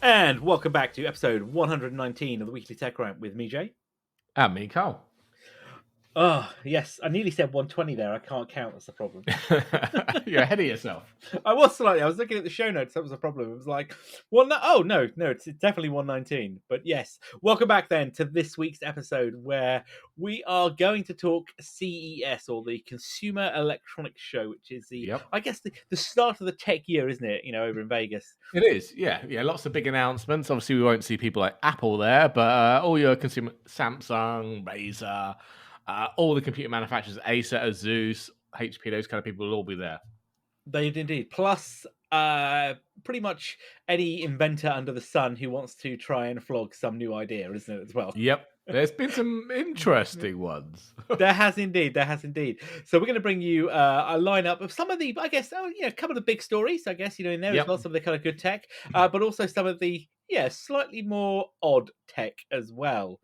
And welcome back to episode 119 of the Weekly Tech Rant with me, Jay. And me, Carl. Oh, yes. I nearly said 120 there. I can't count. That's the problem. You're ahead of yourself. I was slightly. I was looking at the show notes. That was the problem. It was like, well, no, oh, no, it's definitely 119. But yes, welcome back then to this week's episode where we are going to talk CES, or the Consumer Electronics Show, which is I guess, the start of the tech year, isn't it? Over in Vegas. It is, yeah. Lots of big announcements. Obviously, we won't see people like Apple there, but all your consumer, Samsung, Razer, all the computer manufacturers, Acer, Asus, HP, those kind of people will all be there. They did indeed. Plus, pretty much any inventor under the sun who wants to try and flog some new idea, isn't it, as well? Yep. There's been some interesting ones. There has indeed. So we're going to bring you a lineup of some of the, I guess, a couple of the big stories, I guess, in there as well, some of the kind of good tech, but also some of the, slightly more odd tech as well.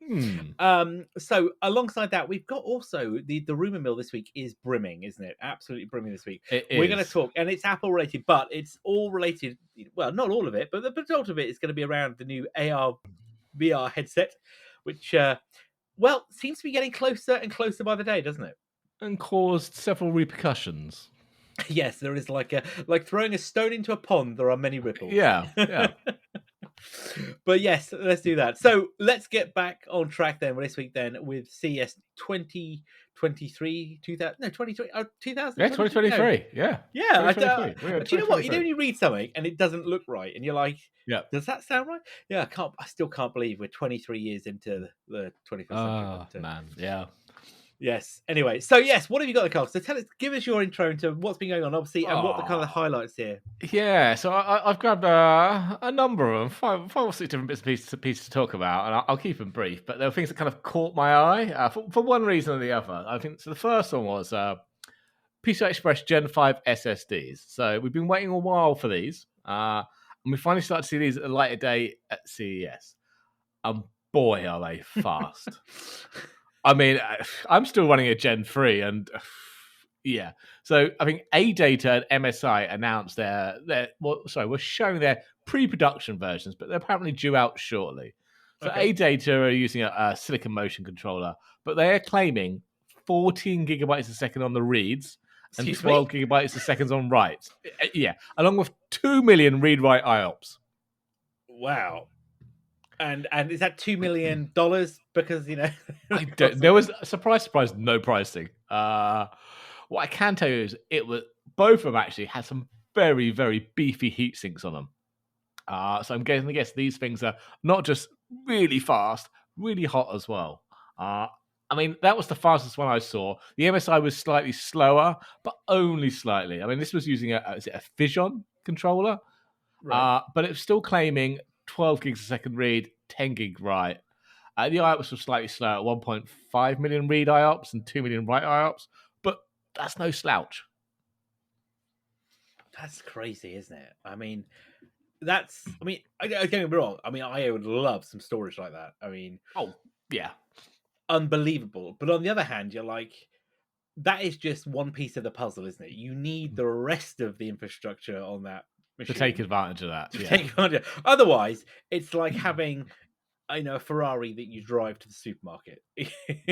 So alongside that, we've got also the rumor mill this week is brimming, isn't it? Absolutely brimming this week. We're going to talk, and it's Apple related, but it's all related. Well, not all of it, but the majority of it is going to be around the new AR VR headset, which, seems to be getting closer and closer by the day, doesn't it? And caused several repercussions. Yes, there is like throwing a stone into a pond. There are many ripples. Yeah. But yes, let's do that. So let's get back on track then this week then with CES 2023, 2000. Yeah, 2023. Yeah. Yeah. Do you know what? You know when you read something and it doesn't look right, and you're like, does that sound right? Yeah, I still can't believe we're 23 years into the 21st century. Oh, man. Yeah. Yes. Anyway, so yes, what have you got, Carl? So give us your intro into what's been going on, obviously, and what the kind of highlights here. Yeah, so I've grabbed a number of them, five or six different bits and pieces to talk about, and I'll keep them brief. But there were things that kind of caught my eye for one reason or the other. I think so. The first one was PCI Express Gen 5 SSDs. So we've been waiting a while for these, and we finally started to see these at the light of day at CES. And boy, are they fast! I mean, I'm still running a Gen 3, and yeah. So I think AData and MSI announced we're showing their pre-production versions, but they're apparently due out shortly. So AData are using a Silicon Motion controller, but they are claiming 14 gigabytes a second on the reads and 12 gigabytes a second on writes. Yeah, along with 2 million read-write IOPS. Wow. And is that $2 million? Because there was surprise, no pricing. What I can tell you is both of them actually had some very, very beefy heat sinks on them. So I'm going to guess these things are not just really fast, really hot as well. I mean, that was the fastest one I saw. The MSI was slightly slower, but only slightly. I mean, this was using a Fission controller, right? But it was still claiming 12 gigs a second read, 10 gig write. The IOPS was slightly slower at 1.5 million read IOPS and 2 million write IOPS, but that's no slouch. That's crazy, isn't it? I mean, don't get me wrong. I mean, I would love some storage like that. I mean, oh, yeah. Unbelievable. But on the other hand, you're like, that is just one piece of the puzzle, isn't it? You need the rest of the infrastructure on that machine to take advantage of that. Take advantage. Otherwise, it's like having a Ferrari that you drive to the supermarket.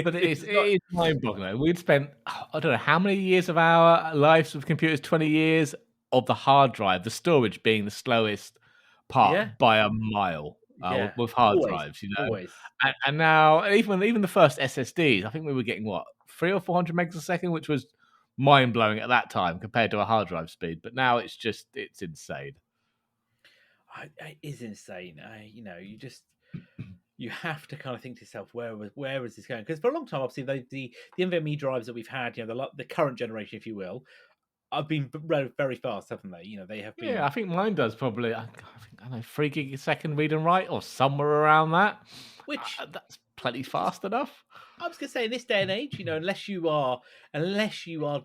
But it is mind-boggling. We'd spent, I don't know, how many years of our lives with computers, 20 years of the hard drive, the storage being the slowest part by a mile with hard drives, Always. And now, even the first SSDs, I think we were getting, 300 or 400 megs a second, which was mind-blowing at that time compared to a hard drive speed. But now it's insane. It is insane. You have to kind of think to yourself, where is this going? Because for a long time, obviously, the NVMe drives that we've had, the current generation, if you will, have been very fast, haven't they? They have been. Yeah, I think mine does probably. I don't know, 3 gig a second read and write, or somewhere around that. Which that's plenty fast enough. I was going to say, in this day and age, unless you are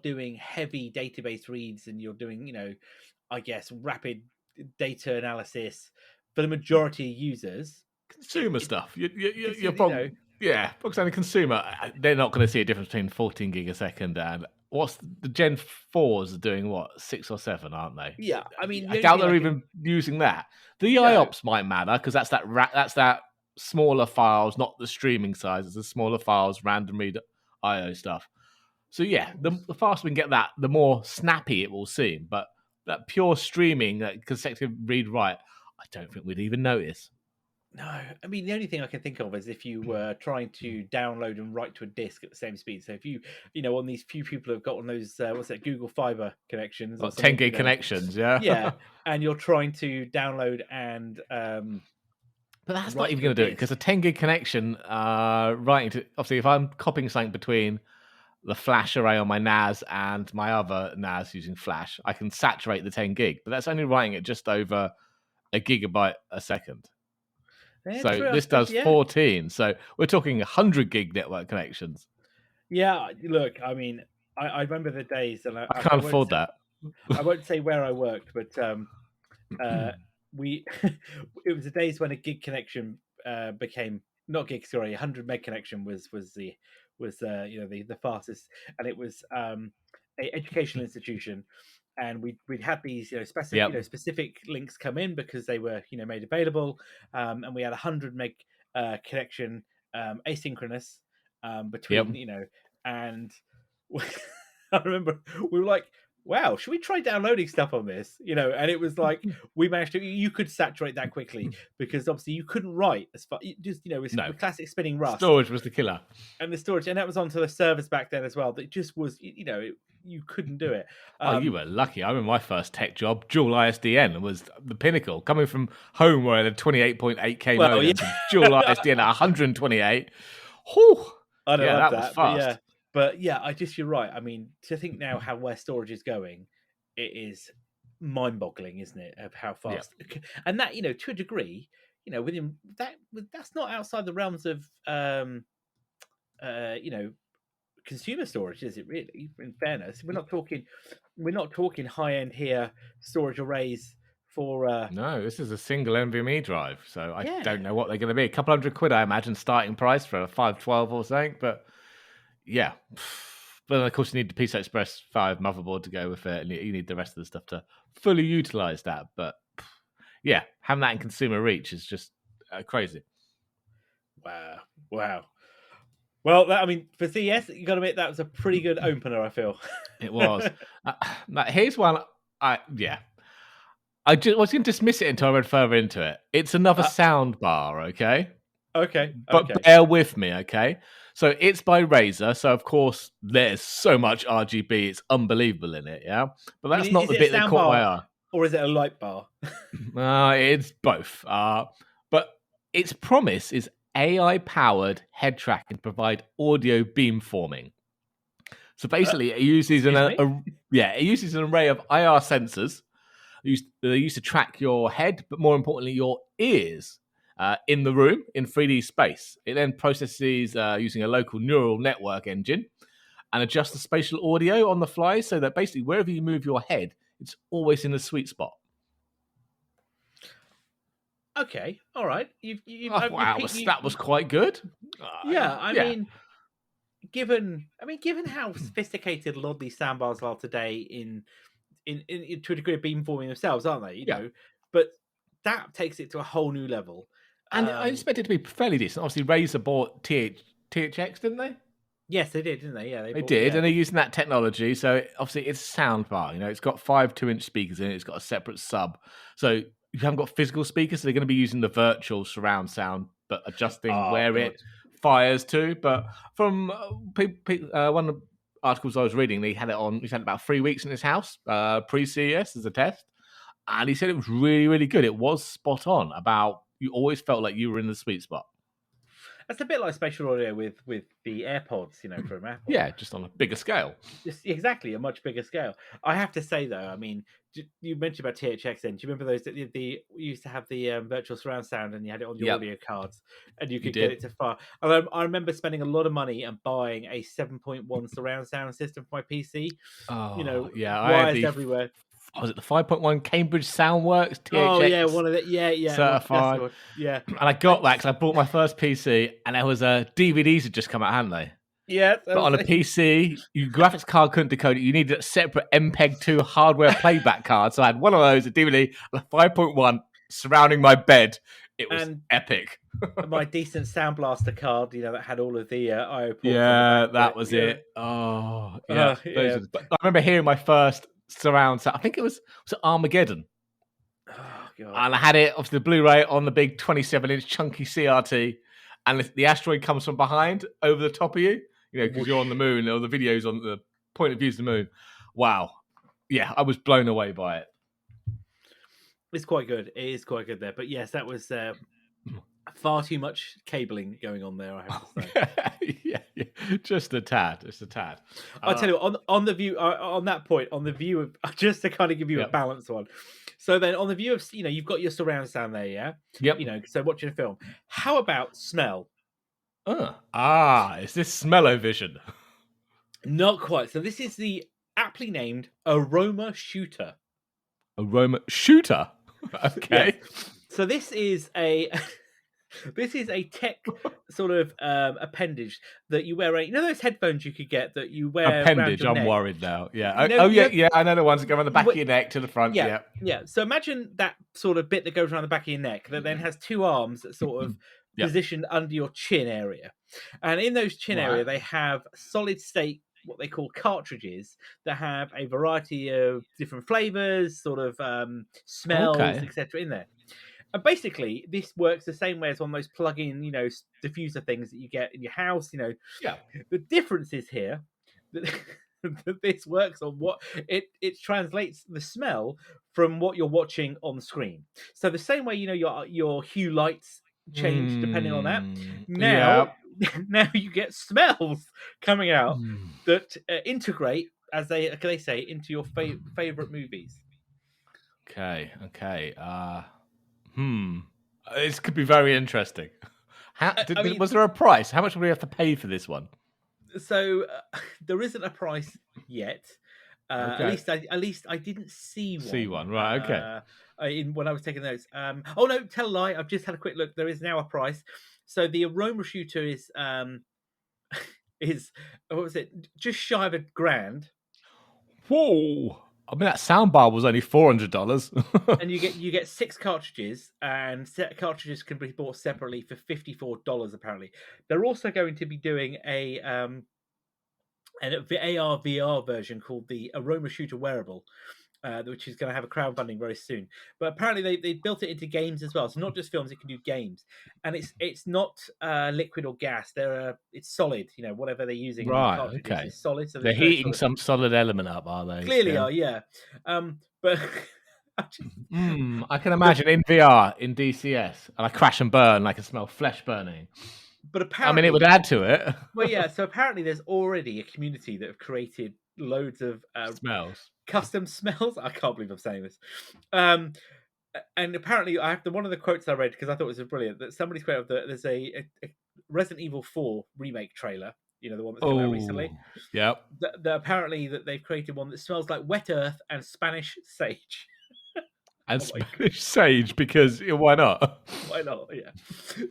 doing heavy database reads and you're doing, I guess, rapid data analysis for the majority of users. Consumer stuff. You're probably Yeah, because on the consumer, they're not going to see a difference between 14 gig a second and what's the Gen 4s are doing, what, 6 or 7, aren't they? Yeah, I mean, I the only doubt thing they're I can even using that. The no, IOPS might matter because that's that smaller files, not the streaming size. It's the smaller files, random read IO stuff. So yeah, the faster we can get that, the more snappy it will seem. But that pure streaming, that consecutive read write, I don't think we'd even notice. no, I mean the only thing I can think of is if you were trying to download and write to a disk at the same speed. So if you know, on these few people who've got on those what's that, Google Fiber connections or Like 10 something, gig connections, yeah. yeah, and you're trying to download and But that's not write even to a going to do it disk. because a 10 gig connection, writing to obviously if I'm copying something between the flash array on my NAS and my other NAS using flash, I can saturate the 10 gig, but that's only writing it just over a gigabyte a second. Yeah, So true. I this suppose, does yeah, 14. So we're talking 100 gig network connections. yeah. Look, I mean, I remember the days, and I can't afford that. I won't say where I worked, but we it was the days when a gig connection became not gig, sorry, 100 meg connection was the the fastest, and it was a educational institution, and we'd had these Yep. specific links come in because they were made available, and we had 100 meg connection, asynchronous, Yep. between and I remember we were like, wow, should we try downloading stuff on this? And it was like we managed to. You could saturate that quickly because obviously you couldn't write as far. Just No. with classic spinning Rust Storage was the killer. and the storage, and that was onto the servers back then as well. That just was, you couldn't do it. Oh, you were lucky. I remember my first tech job, dual ISDN, was the pinnacle. Coming from home where I had a 28.8K Well, yeah, modem to dual ISDN at 128. Whew. I don't Yeah, love that was that, but yeah, fast. you're right. I mean, to think now how where storage is going, it is mind-boggling, isn't it? Of how Yeah. fast, and that to a degree, within that's not outside the realms of uh, you know, consumer storage, is it really? In fairness, we're not talking high end here storage arrays for No, this is a single NVMe drive, so I yeah. don't know what they're going to be. A couple £100, I imagine, starting price for a 512 or something. But yeah, but then of course you need the PCI Express 5 motherboard to go with it, and you need the rest of the stuff to fully utilize that. But yeah, having that in consumer reach is just crazy. Wow. Well, I mean, for CES, you got to admit that was a pretty good opener. I feel It was. Now, here's one. I was going to dismiss it until I read further into it. It's another sound bar, okay? okay. But bear with me, okay? So it's by Razer, so of course there's so much RGB, it's unbelievable in it, yeah? But I that's mean, not is the it a bit that sound caught my bar eye. or is it a light bar? It's both. But its promise is AI-powered head tracking to provide audio beamforming. So basically, it uses it uses an array of IR sensors. They used to track your head, but more importantly, your ears in the room in 3D space. It then processes using a local neural network engine and adjusts the spatial audio on the fly, so that basically wherever you move your head, it's always in the sweet spot. Okay, all right. Oh, wow, that was quite good. Yeah, I Yeah, mean, given how sophisticated a lot of these soundbars are today, in to a degree of beamforming themselves, aren't they? yeah. But that takes it to a whole new level. And I expect it to be fairly decent. Obviously, Razer bought THX, didn't they? Yes, they did, didn't they? Yeah, They did, and they're using that technology. So obviously, it's a sound bar. It's got 5 2-inch speakers in it. It's got a separate sub. So you haven't got physical speakers, so they're going to be using the virtual surround sound, but adjusting where it fires to. But from one of the articles I was reading, they had it on. He spent about 3 weeks in his house pre-CES as a test, and he said it was really, really good. It was spot on. About you always felt like you were in the sweet spot. That's a bit like spatial audio with the AirPods, from Apple. Yeah, just on a bigger scale. Just exactly a much bigger scale. I have to say though, I mean, you mentioned about THX. Then do you remember those that you used to have the virtual surround sound and you had it on your audio cards and you could get it to far? And I remember spending a lot of money and buying a 7.1 surround sound system for my PC. Oh, yeah, wires everywhere. was it the 5.1 Cambridge Soundworks Oh yeah, THX one of the that's the certified? one. Yeah, And I got that because I bought my first PC, and there was DVDs had just come out, hadn't they? yeah. But on a PC, your graphics card couldn't decode it. You needed a separate MPEG-2 hardware playback card. So I had one of those, a DVD, and a 5.1 surrounding my bed. It was epic. My decent Sound Blaster card, that had all of the IO ports. Yeah, that was it. Oh, yeah. But I remember hearing my first surround sound. I think it was Armageddon. Oh, God. And I had it off the Blu-ray on the big 27-inch chunky CRT, and the asteroid comes from behind over the top of you, because you're on the moon, or the video's on the point of view of the moon. Wow. Yeah, I was blown away by it. It's quite good. It is quite good there. But yes, that was far too much cabling going on there, I have to say. yeah. Just a tad. I'll tell you what, on the view, on that point, on the view of, just to kind of give you a balanced one. So then on the view of, you've got your surround sound there, yeah? Yep. So watching a film. How about smell? Is this smell-o-vision? Not quite. So this is the aptly named Aroma Shooter. Aroma Shooter? Okay. Yes. So this is a tech sort of appendage that you wear. Those headphones you could get that you wear. Appendage. I'm worried now. Yeah. Yeah. I know the ones that go around the back of your neck to the front. Yeah. So imagine that sort of bit that goes around the back of your neck that then has two arms that sort of positioned under your chin area, and in those chin area they have solid state, what they call cartridges, that have a variety of different flavors, sort of smells, etc. in there. And basically, this works the same way as one of those plug-in, diffuser things that you get in your house. The difference is here that this works on what it translates the smell from what you're watching on the screen. So the same way, your hue lights change depending on that. Now you get smells coming out that integrate, as they say, into your favorite movies. Okay. This could be very interesting. Was there a price? How much would we have to pay for this one? So there isn't a price yet. At least I didn't see one. See one, right? Okay. When I was taking notes. Oh no, tell a lie. I've just had a quick look. There is now a price. So the Aroma Shooter is what was it? Just shy of $1,000. Whoa. I mean, that soundbar was only $400. And you get 6 cartridges, and cartridges can be bought separately for $54. Apparently, they're also going to be doing an AR VR version called the Aroma Shooter Wearable, which is going to have a crowdfunding very soon. But apparently they built it into games as well. So not just films, it can do games, and it's not liquid or gas. It's solid. Whatever they're using. Right. In the Okay. is solid. So they're heating some solid element up, are they? Clearly are. Yeah. But. I can imagine in VR, in DCS, and I crash and burn, I can smell flesh burning. But apparently, it would add to it. Well, yeah. So apparently, there's already a community that have created loads of smells, custom smells. I can't believe I'm saying this. And apparently, I have one of the quotes I read because I thought it was brilliant. That somebody's quote that there's a Resident Evil 4 remake trailer. The one that's come out recently. Yep. That apparently that they've created one that smells like wet earth and Spanish sage. And Spanish sage, because why not? Why not?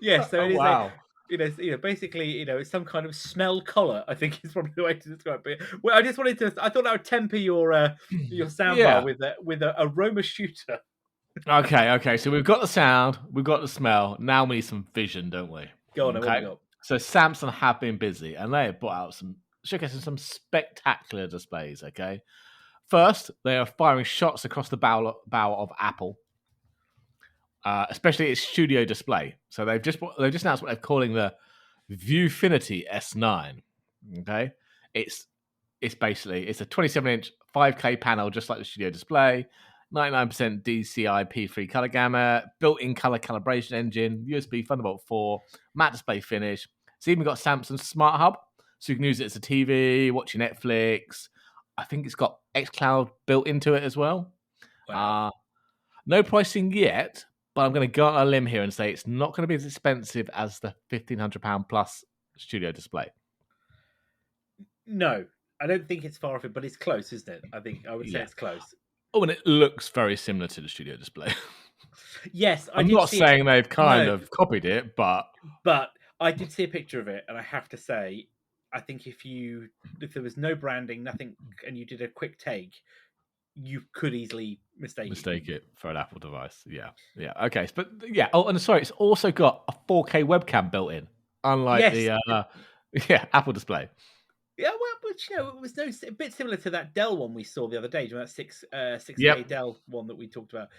Yeah. So it is basically, it's some kind of smell collar, I think is probably the way to describe it. Well, I thought that would temper your soundbar with a Aroma Shooter. Okay. So we've got the sound, we've got the smell. Now we need some vision, don't we? Go on. Okay. So Samsung have been busy, and they have brought out showcasing some spectacular displays. Okay. First, they are firing shots across the bow of Apple, especially its studio display. So they've just announced what they're calling the Viewfinity S9. Okay, it's basically a 27-inch 5K panel, just like the studio display, 99% DCI P3 color gamut, built-in color calibration engine, USB Thunderbolt 4, matte display finish. It's even got Samsung Smart Hub, so you can use it as a TV, watch your Netflix. I think it's got xCloud built into it as well. Wow. No pricing yet, but I'm going to go on a limb here and say it's not going to be as expensive as the £1,500 plus studio display. No, I don't think it's far off it, but it's close, isn't it? I would say it's close. Oh, and it looks very similar to the studio display. Yes, I I'm did not see it. saying they've kind No, of copied it, but I did see a picture of it, and I have to say, I think if there was no branding, nothing, and you did a quick take, you could easily mistake it for an Apple device. Yeah. Okay, but yeah. Oh, and sorry, it's also got a 4K webcam built in, unlike Yes, the Apple display. yeah, well, but it was a bit similar to that Dell one we saw the other day. Do you know that 6K Yep. Dell one that we talked about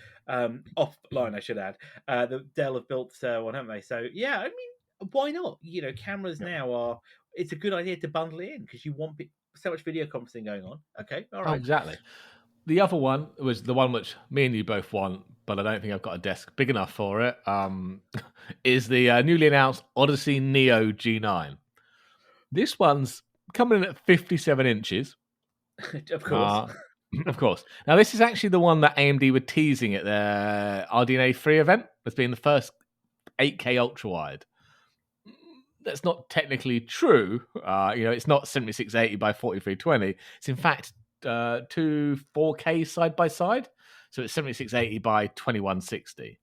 offline? I should add. The Dell have built one, haven't they? So yeah, I mean, why not? Cameras Yep. now are. It's a good idea to bundle it in because you want so much video conferencing going on. Okay, all Oh, right. exactly. The other one was the one which me and you both want, but I don't think I've got a desk big enough for it. Is the newly announced Odyssey Neo G9. This one's coming in at 57 inches. Of course. Uh, of course. Now, this is actually the one that AMD were teasing at their RDNA 3 event as being the first 8K ultra wide. That's not technically true. It's not 7680 by 4320. It's in fact two 4K side by side. So it's 7680 by 2160.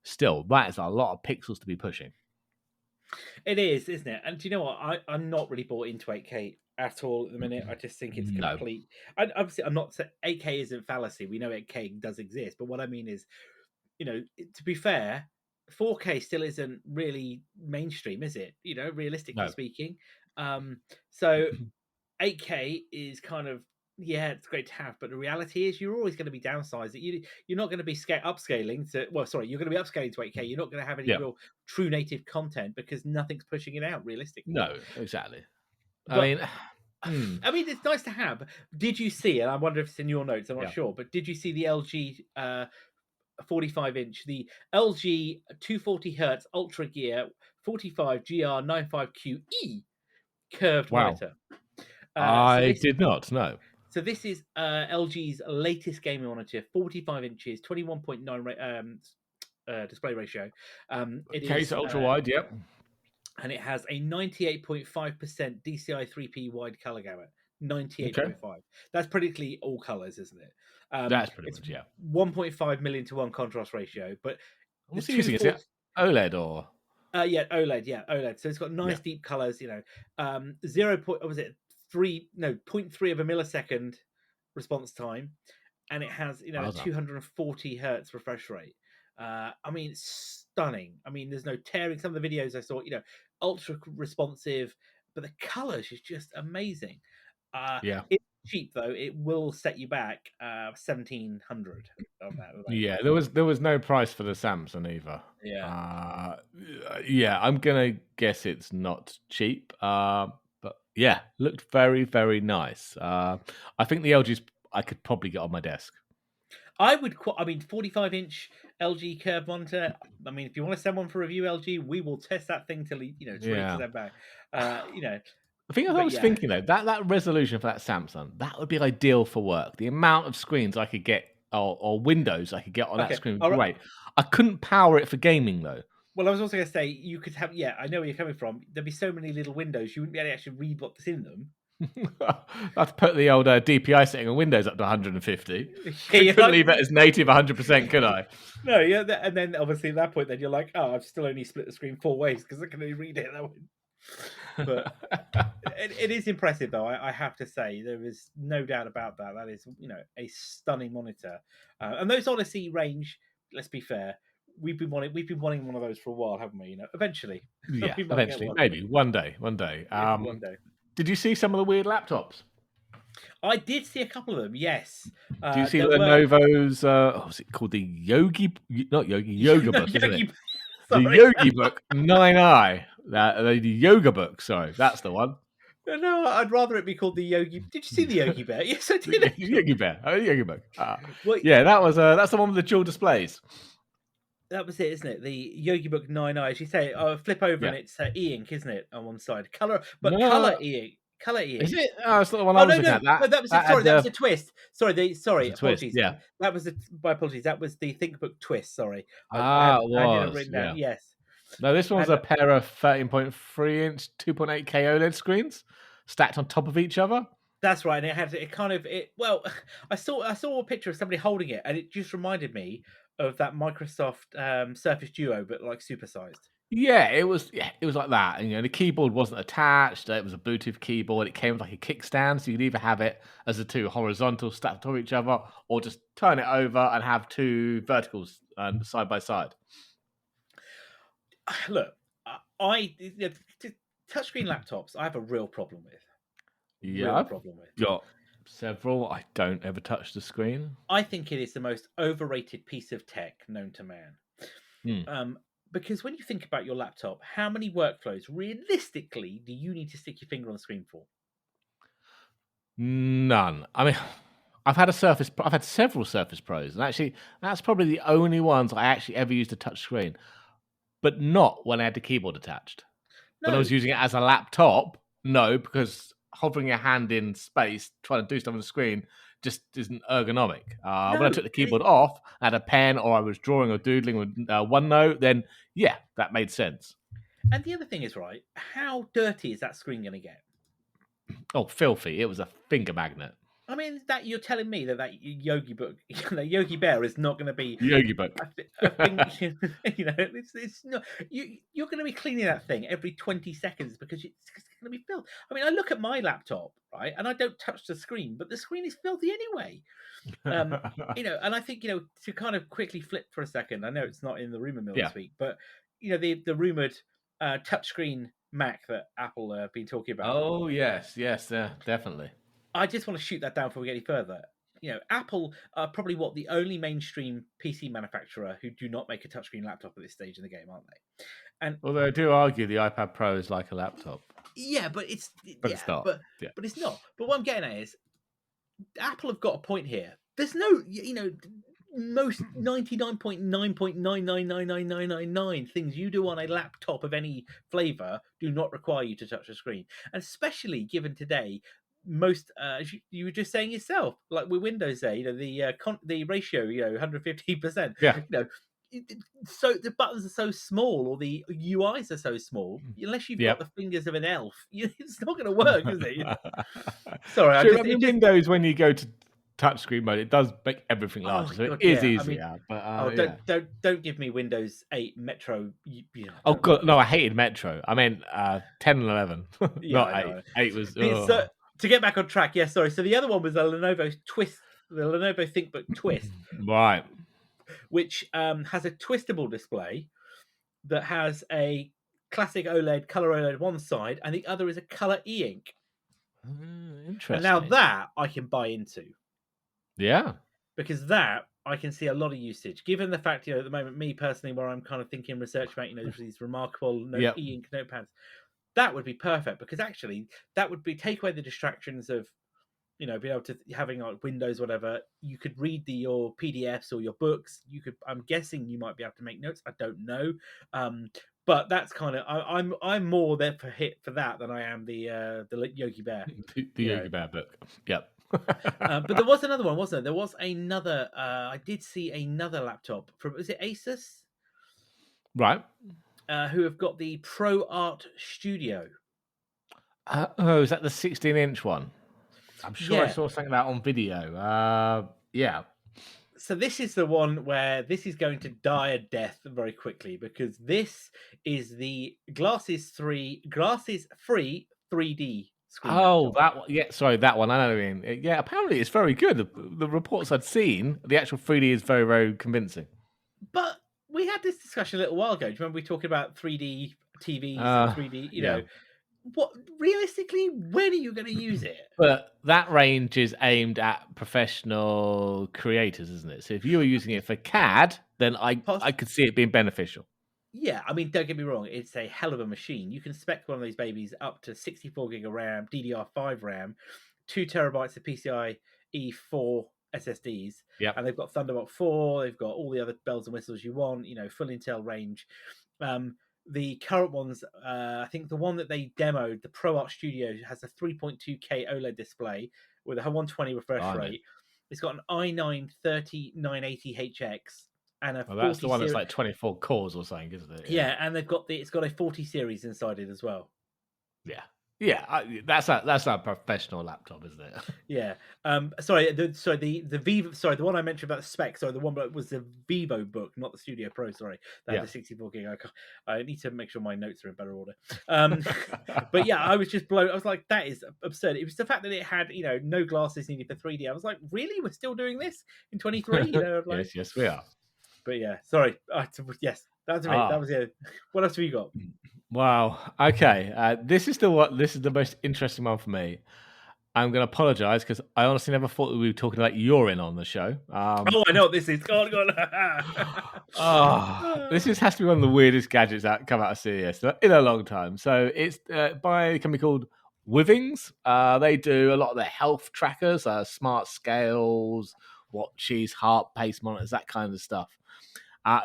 Still, that is a lot of pixels to be pushing. It is, isn't it? And do you know what? I'm not really bought into 8K at all at the minute. I just think it's No. complete. Obviously, I'm not saying 8K isn't fallacy. We know 8K does exist, but what I mean is, to be fair, 4K still isn't really mainstream, is it? Realistically No. speaking. So 8K is kind of, yeah, it's great to have, but the reality is you're always going to be downsized. You're not going to be upscaling to. Well, sorry, you're going to be upscaling to 8K. You're not going to have any Yeah. real true native content because nothing's pushing it out realistically. No, exactly. But, I mean, it's nice to have. Did you see? And I wonder if it's in your notes. I'm not sure, but did you see the LG 45-inch, the LG 240 hertz Ultra Gear 45 GR95QE curved monitor? I did not. No. So this is LG's latest gaming monitor, 45 inches, 21.9 display ratio. It is ultra wide. Yep. And it has a 98.5% DCI 3P wide color gamut. 98.5. That's practically all colors, isn't it? That's pretty much 1.5 million to 1 contrast ratio. But what's it using? Is it OLED or? Yeah, OLED. Yeah, OLED. So it's got nice deep colors. 0.3 of a millisecond response time, and it has 240 hertz refresh rate. I mean, it's stunning. I mean, there's no tearing. Some of the videos I saw, ultra responsive, but the colors is just amazing. It's cheap though. It will set you back 1,700 on that. Yeah, there was no price for the Samsung either. Yeah. I'm gonna guess it's not cheap. But yeah, looked very, very nice. I think the LG's I could probably get on my desk. I mean, 45-inch LG curved monitor. I mean, if you want to send one for review, LG, we will test that thing till it's ready to send back. I think I was thinking though that resolution for that Samsung that would be ideal for work. The amount of screens I could get or windows I could get on that screen would be great. I couldn't power it for gaming though. Well, I was also going to say you could have. Yeah, I know where you're coming from. There'd be so many little windows you wouldn't be able to actually read what's in them. I have to put the old DPI setting on Windows up to 150. Couldn't leave it as native 100%, could I? No, yeah, and then obviously at that point, then you're like, oh, I've still only split the screen 4 ways because I can only read it that way. But it is impressive, though. I have to say, there is no doubt about that. That is, a stunning monitor. And those Odyssey range, let's be fair, we've been wanting one of those for a while, haven't we? Eventually. Yeah, eventually, maybe one day. One day. Did you see some of the weird laptops? I did see a couple of them. Yes. Do you see the Lenovo's? What's it called? The Yogi, not Yogi, Yoga Book, isn't it? The Yogi Book 9i. The Yoga Book. Sorry, that's the one. No, I'd rather it be called the Yogi. Did you see the Yogi Bear? Yes, I did. Yogi Bear. Yogi Book. Yeah, that's the one with the dual displays. That was it, isn't it? The Yogi Book 9i. As you say, flip over and it's e-ink, isn't it, on one side? Color e-ink. Color e-ink. Is it? Oh, it's not the one I was looking at. That was that was a twist. Sorry, apologies. Yeah. That was my apologies. That was the ThinkBook Twist. Sorry. It was. Yes. No, this one's a pair of 13.3-inch 2.8K OLED screens stacked on top of each other. That's right, and it kind of it. Well, I saw a picture of somebody holding it, and it just reminded me of that Microsoft Surface Duo, but like supersized. Yeah, it was like that, and, the keyboard wasn't attached, it was a Bluetooth keyboard, it came with, like, a kickstand, so you could either have it as the 2 horizontal stacked on top of each other, or just turn it over and have 2 verticals, side by side. Look, I touchscreen laptops. I have a real problem with. Yeah, Real I've problem with. got several, I don't ever touch the screen. I think it is the most overrated piece of tech known to man. Hmm. Because when you think about your laptop, how many workflows realistically do you need to stick your finger on the screen for? None. I mean, I've had several Surface Pros, and actually, that's probably the only ones I actually ever used a touch screen, but not when I had the keyboard attached. When I No, was using it as a laptop, no, because hovering your hand in space, trying to do stuff on the screen, just isn't ergonomic. When I no, took the keyboard off, I had a pen, or I was drawing or doodling with OneNote, then yeah, that made sense. and the other thing is, right, how dirty is that screen going to get? Oh, filthy! It was a finger magnet. I mean, that you're telling me that Yogi book, that Yogi Bear is not going to be Yogi book. a thing. It's not. You're going to be cleaning that thing every 20 seconds because it's going to be filth. I mean, I look at my laptop, right, and I don't touch the screen, but the screen is filthy anyway. And I think to kind of quickly flip for a second. I know it's not in the rumor mill Yeah. this week, but the rumored touchscreen Mac that Apple have been talking about. Oh yes, definitely. I just want to shoot that down before we get any further. Apple are probably the only mainstream PC manufacturer who do not make a touchscreen laptop at this stage in the game, aren't they? And Although I do argue the iPad Pro is like a laptop, yeah, but it's not. Yeah. but it's not. But what I'm getting at is Apple have got a point here. There's no, most 99.9.9999999 things you do on a laptop of any flavor do not require you to touch the screen, and especially given today most as you were just saying yourself, like with Windows there, the ratio, 150%, Yeah. so the buttons are so small or the UIs are so small, unless you've got the fingers of an elf, it's not going to work, is it? Sorry, I mean, Windows, when you go to touchscreen mode, it does make everything larger, so God, it is yeah. easier. Don't give me Windows 8 Metro. Oh god, no, I hated Metro. I meant 10 and 11, Yeah, not I 8. know. 8 was. So, to get back on track, yeah, sorry. So the other one was the Lenovo ThinkBook Twist, Right. which has a twistable display that has a classic OLED, color OLED one side, and the other is a color e-ink. Interesting. And now that I can buy into. Yeah. Because that I can see a lot of usage, given the fact, at the moment, me personally, where I'm kind of thinking research about, these remarkable e-ink notepads, that would be perfect, because actually that would be take away the distractions of, being able to having like Windows, whatever. You could read your PDFs or your books. You could, I'm guessing you might be able to make notes. I don't know. But that's kind of, I'm more there for that than I am the Yogi Bear. The Yogi Bear book. Yep. But there was another one, wasn't there? There was another. I did see another laptop from, is it Asus? Right. Who have got the Pro Art Studio? Is that the 16-inch one? I'm sure I saw something about on video. Yeah. So this is the one where this is going to die a death very quickly, because this is the glasses free 3D screen. Oh, laptop. that one. Yeah, sorry, that one. I know what you mean. Yeah, apparently it's very good. The reports I'd seen, the actual 3D is very, very convincing. But we had this discussion a little while ago. Do you remember we talking about 3D TVs and 3D? What realistically, when are you going to use it? But that range is aimed at professional creators, isn't it? So if you were using it for CAD, then I could see it being beneficial. Yeah, I mean, don't get me wrong, it's a hell of a machine. You can spec one of these babies up to 64 gig of RAM, DDR5 RAM, 2 terabytes of PCIe 4 SSDs, and they've got Thunderbolt 4. They've got all the other bells and whistles you want. Full Intel range. The current ones, I think the one that they demoed, the Pro Art Studio, has a 3.2K OLED display with a 120 refresh rate. It's got an i9 3980HX and a 40 that's the one that's like 24 cores or something, isn't it? Yeah, and it's got a 40 series inside it as well. Yeah, Yeah, that's a professional laptop, isn't it? Yeah. The Vivo. Sorry, the one I mentioned about the spec. Sorry, the one that was the Vivo book, not the Studio Pro. Sorry, that had Yeah. the 64 gig. I need to make sure my notes are in better order. Um, but yeah, I was just blown. I was like, that is absurd. It was the fact that it had, no glasses needed for 3D. I was like, really? We're still doing this in 23? Like. Yes, we are. But yeah, sorry. Yes, that's me. That Ah, was it. What else have you got? wow. Okay, this is the most interesting one for me. I'm going to apologise because I honestly never thought that we were talking about urine on the show. Oh, I know what this is. Go on, go This on. has to be one of the weirdest gadgets that come out of CES in a long time. So it's by a company called Withings. They do a lot of the health trackers, smart scales, watches, heart pace monitors, that kind of stuff.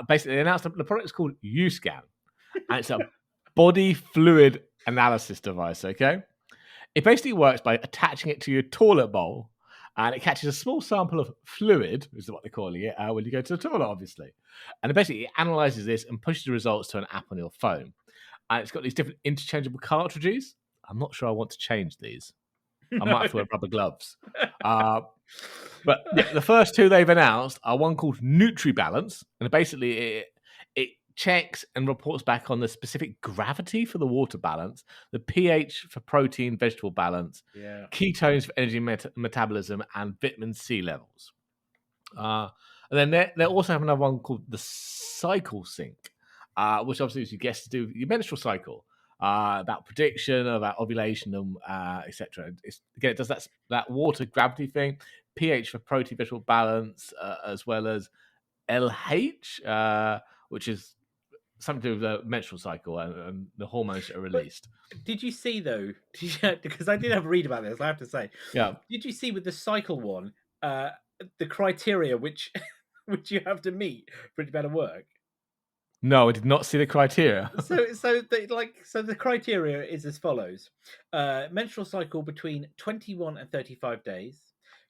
Basically, they announced the product is called UScan, and it's a body fluid analysis device. Okay, it basically works by attaching it to your toilet bowl, and it catches a small sample of fluid, is what they're calling it, when you go to the toilet, obviously. And it basically analyzes this and pushes the results to an app on your phone. And it's got these different interchangeable cartridges. I'm not sure I want to change these. I might have to wear rubber gloves. Uh, but yeah, the first two they've announced are one called NutriBalance, and basically it checks and reports back on the specific gravity for the water balance, the pH for protein vegetable balance, Yeah. ketones for energy metabolism, and vitamin C levels. And then they also have another one called the Cycle Sync, which obviously, as you guess, to do with your menstrual cycle, about prediction, about ovulation, etc. Again, it does that water gravity thing, pH for protein vegetable balance, as well as LH, which is something to do with the menstrual cycle and the hormones that are But released. did you see though? Because I did have a read about this, I have to say. Yeah. Did you see with the cycle one, uh, the criteria which which you have to meet for it to better work? No, I did not see the criteria. So the criteria is as follows: menstrual cycle between 21 and 35 days.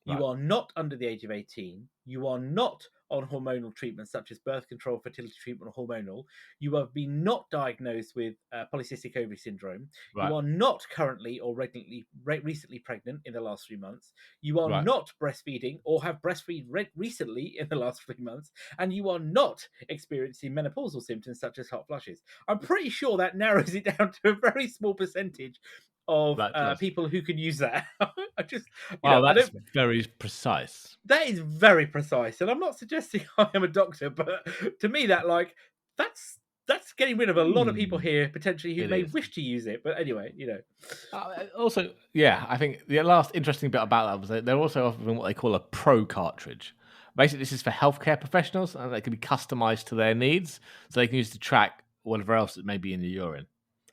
You Right. are not under the age of 18. You are not on hormonal treatments such as birth control, fertility treatment, or hormonal. You have been not diagnosed with polycystic ovary syndrome. You Right. are not currently or recently pregnant in the last 3 months. You are Right. not breastfeeding or have breastfeed recently in the last 3 months, and you are not experiencing menopausal symptoms such as hot flushes. I'm pretty sure that narrows it down to a very small percentage of That does. people who can use that. I just, Wow, I that's don't. very precise. That is very precise, and I'm not suggesting I am a doctor, but to me, that's that's getting rid of a lot of people here potentially who It may is. wish to use it. But anyway. Also, yeah, I think the last interesting bit about that was that they're also offering what they call a pro cartridge. Basically, this is for healthcare professionals, and they can be customized to their needs, so they can use to track whatever else that may be in the urine.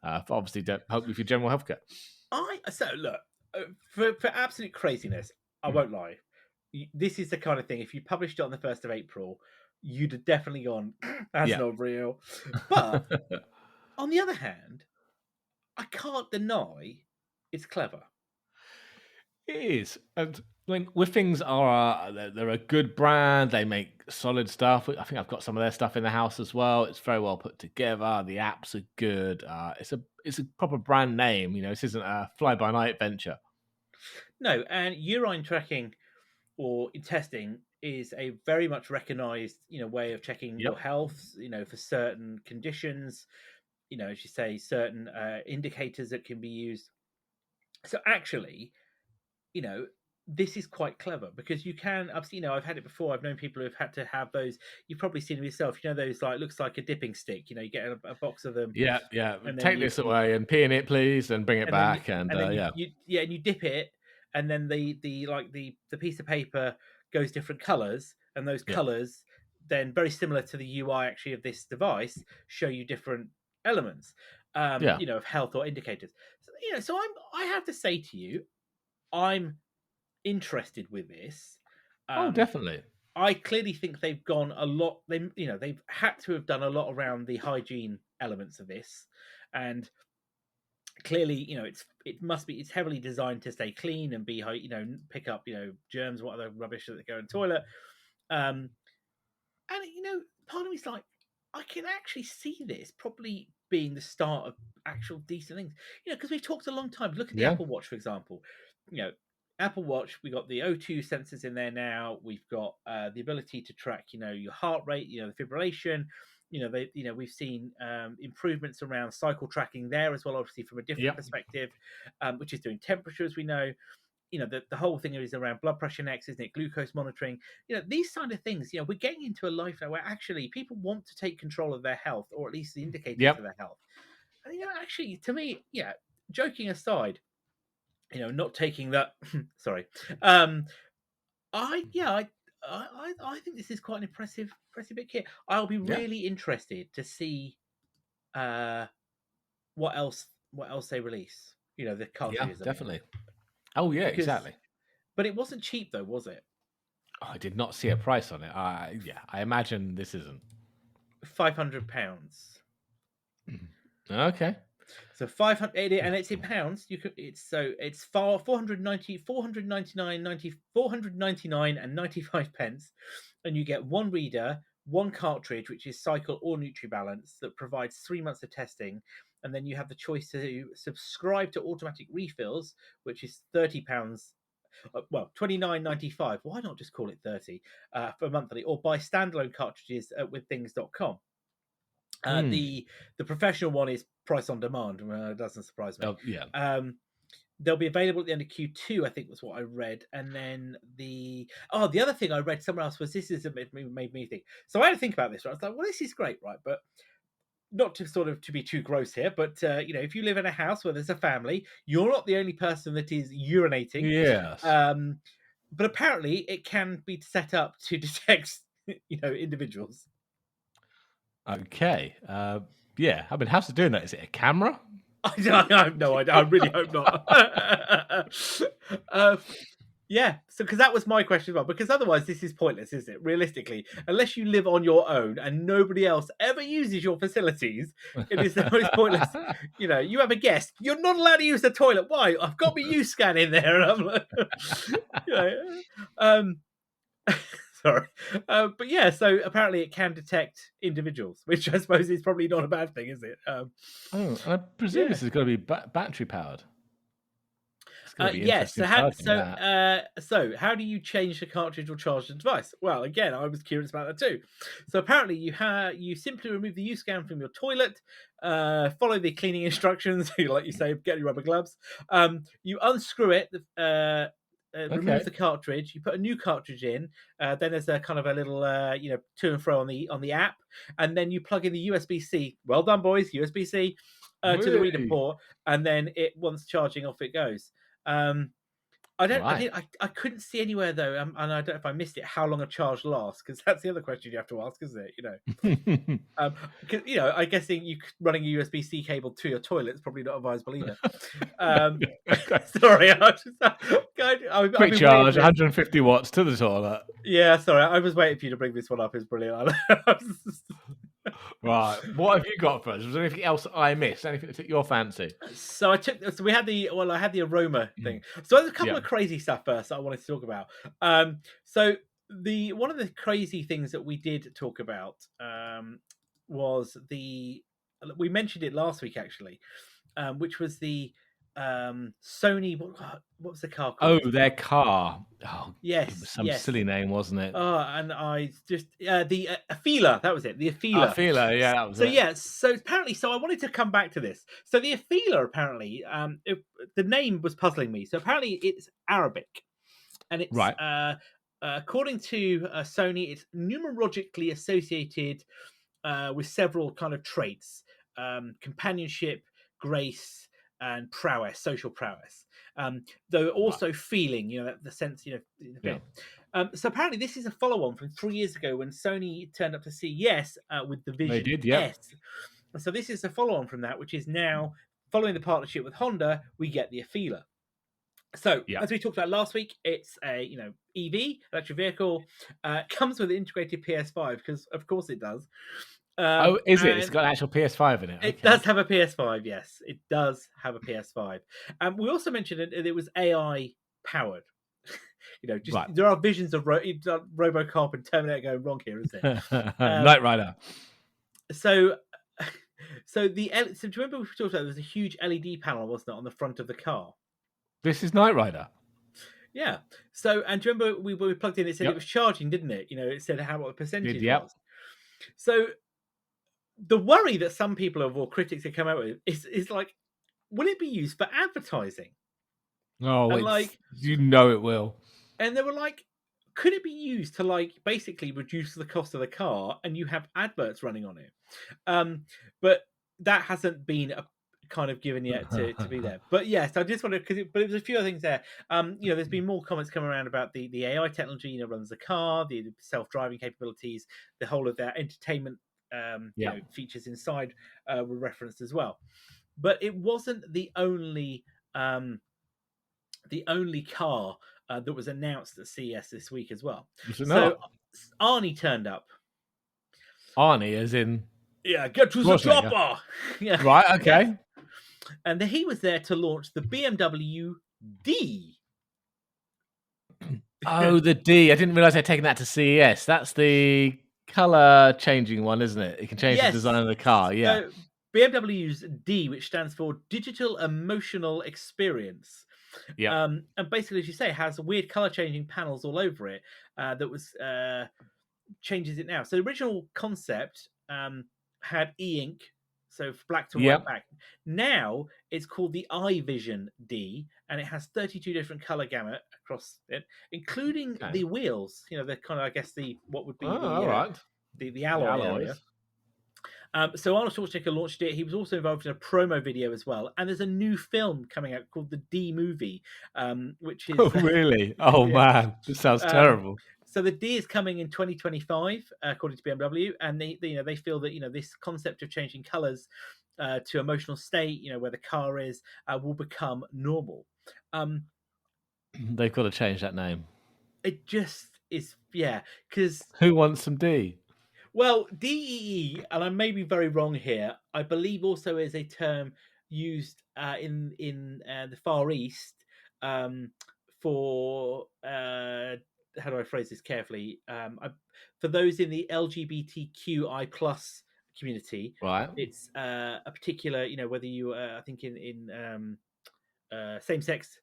Obviously, hopefully for general healthcare. Look, for absolute craziness, I won't lie. This is the kind of thing. If you published it on the 1st of April, you'd have definitely gone, "That's Yeah. not real." But on the other hand, I can't deny it's clever. It is, and I mean, with things are they're a good brand. They make solid stuff. I think I've got some of their stuff in the house as well. It's very well put together. The apps are good. It's a proper brand name. This isn't a fly by night venture. No, and urine tracking or testing is a very much recognized, way of checking your Yep. health, for certain conditions, as you say, certain indicators that can be used. So actually, you know, this is quite clever because I've had it before. I've known people who've had to have those. You've probably seen them yourself. Those like looks like a dipping stick. You get a box of them, Yeah, yeah. and then Take this away and pee in it, please, and bring it and then you back. And and then yeah, and you dip it, and then the piece of paper goes different colors, and those yeah, colors then very similar to the UI actually of this device show you different elements, yeah. of health or indicators. So I have to say to you, I'm interested with this. Oh, Um, definitely. I clearly think they've gone a lot. They've had to have done a lot around the hygiene elements of this, and clearly, it's heavily designed to stay clean and be pick up germs, what other rubbish that go in the toilet. And part of me's like, I can actually see this probably being the start of actual decent things. Because we've talked a long time. Look at the Yeah. Apple Watch, for example. Apple Watch, we got the O2 sensors in there now. We've got the ability to track, your heart rate, the fibrillation. We've seen improvements around cycle tracking there as well, obviously from a different perspective, which is doing temperature, as we know. The whole thing is around blood pressure next, isn't it? Glucose monitoring. These kind of things. We're getting into a life now where actually people want to take control of their health, or at least the indicators of their health. And actually, to me, joking aside, not taking that. Sorry. I think this is quite an impressive bit here. I'll be really interested to see what else they release. The cartridges. Yeah, definitely. Oh yeah, exactly. But it wasn't cheap though, was it? Oh, I did not see a price on it. I imagine this isn't £500. Okay. So 500, and it's in pounds. It's 499 and 95 pence, and you get one reader, one cartridge, which is Cycle or NutriBalance, that provides 3 months of testing, and then you have the choice to subscribe to automatic refills, which is £30. Well, £29.95. Why not just call it 30 for monthly, or buy standalone cartridges with things.com. The professional one is price on demand. Well, it doesn't surprise me. Oh, yeah. They'll be available at the end of Q2, I think was what I read. And then the other thing I read somewhere else was this is made me think. So I had to think about this. Right? I was like, well, this is great, right? But not to be too gross here, but if you live in a house where there's a family, you're not the only person that is urinating. Yes. But apparently it can be set up to detect individuals. Okay. Yeah. I mean, how's it doing that? Is it a camera? I have no idea. I really hope not. Yeah. So, because that was my question as well. Because otherwise, this is pointless, isn't it? Realistically, unless you live on your own and nobody else ever uses your facilities, it is the most pointless. You have a guest. You're not allowed to use the toilet. Why? I've got my U-scan in there, and I'm like, sorry. But yeah, so apparently it can detect individuals, which I suppose is probably not a bad thing, is it? I presume this is going to be battery powered. Yes. So how do you change the cartridge or charge the device? Well, again, I was curious about that too. So apparently you simply remove the U-scan from your toilet, follow the cleaning instructions, like you say, get your rubber gloves. You unscrew it, remove the cartridge. You put a new cartridge in. Then there's a kind of a little to and fro on the app, and then you plug in the USB-C. Well done, boys. USB-C to the reader port, and then once charging, off it goes. I couldn't see anywhere though, and I don't know if I missed it, how long a charge lasts, because that's the other question you have to ask, isn't it? Because I guess running a USB-C cable to your toilet is probably not advisable either. Sorry, quick charge, 150 watts to the toilet. Yeah, sorry, I was waiting for you to bring this one up. It's brilliant. Right, what have you got for us? Was there anything else I missed? Anything that took your fancy? So I had the aroma thing. So there's a couple of crazy stuff first that I wanted to talk about. So one of the crazy things that we did talk about was we mentioned it last week actually, which was the Sony. What was the car called? Oh, their car. Oh, yes, it was some silly name, wasn't it? Oh, and I just the Afeela. That was it. The Afeela. Afeela, yeah, that was it. Yeah, so apparently, I wanted to come back to this. So the Afeela, apparently, the name was puzzling me. So apparently, it's Arabic, and it's right. According to Sony, it's numerologically associated with several kind of traits: companionship, grace, and prowess, social prowess. Though also feeling, the sense, Yeah. So apparently this is a follow-on from 3 years ago when Sony turned up to CES with the Vision They did, yeah. S. So this is a follow-on from that, which is now following the partnership with Honda. We get the Afeela. So as we talked about last week, it's a EV, electric vehicle. Comes with an integrated PS5 because of course it does. Is it? It's got an actual PS5 in it. It does have a PS5, yes. It does have a PS5. We also mentioned it was AI powered. There are visions of RoboCop and Terminator going wrong here, isn't it? Knight Rider. So So do you remember we talked about there was a huge LED panel, wasn't it, on the front of the car? This is Knight Rider. Yeah. So, and do you remember when we plugged in, it said it Yep. was charging, didn't it? It said what the percentage Yep. was. So the worry that some people or critics have come out with is like, will it be used for advertising? Oh, And like, it will. and they were like, could it be used to like basically reduce the cost of the car and you have adverts running on it? But that hasn't been kind of given yet to be there. But yes, I just wanted but there's a few other things there. There's been more comments coming around about the AI technology, runs the car, the self-driving capabilities, the whole of their entertainment features inside were referenced as well. But it wasn't the only car that was announced at CES this week as well. So Arnie turned up. Arnie, as in get to the chopper. Yeah. Right. Okay. Yes. And he was there to launch the BMW D. Oh, the D. I didn't realize they'd taken that to CES. That's the color changing one, isn't it? You can change the design of the car. Yeah. BMW's D, which stands for Digital Emotional Experience. Yeah. And basically, as you say, it has weird color changing panels all over it that was changes it now. So the original concept had e-ink, so black to white back. Now it's called the iVision D, and it has 32 different color gamut across it, including the wheels. The kind of, I guess, what would be the alloy area. So Arnold Schwarzenegger launched it. He was also involved in a promo video as well. And there's a new film coming out called the D Movie, which is... Oh, really? Oh, man. This sounds terrible. So the D is coming in 2025, according to BMW. And they feel that, this concept of changing colors to emotional state, where the car is, will become normal. They've got to change that name. It just is, because... Who wants some D? Well, DEE, and I may be very wrong here, I believe also is a term used in the Far East for how do I phrase this carefully? For those in the LGBTQI plus community, right? It's a particular, whether you I think in same sex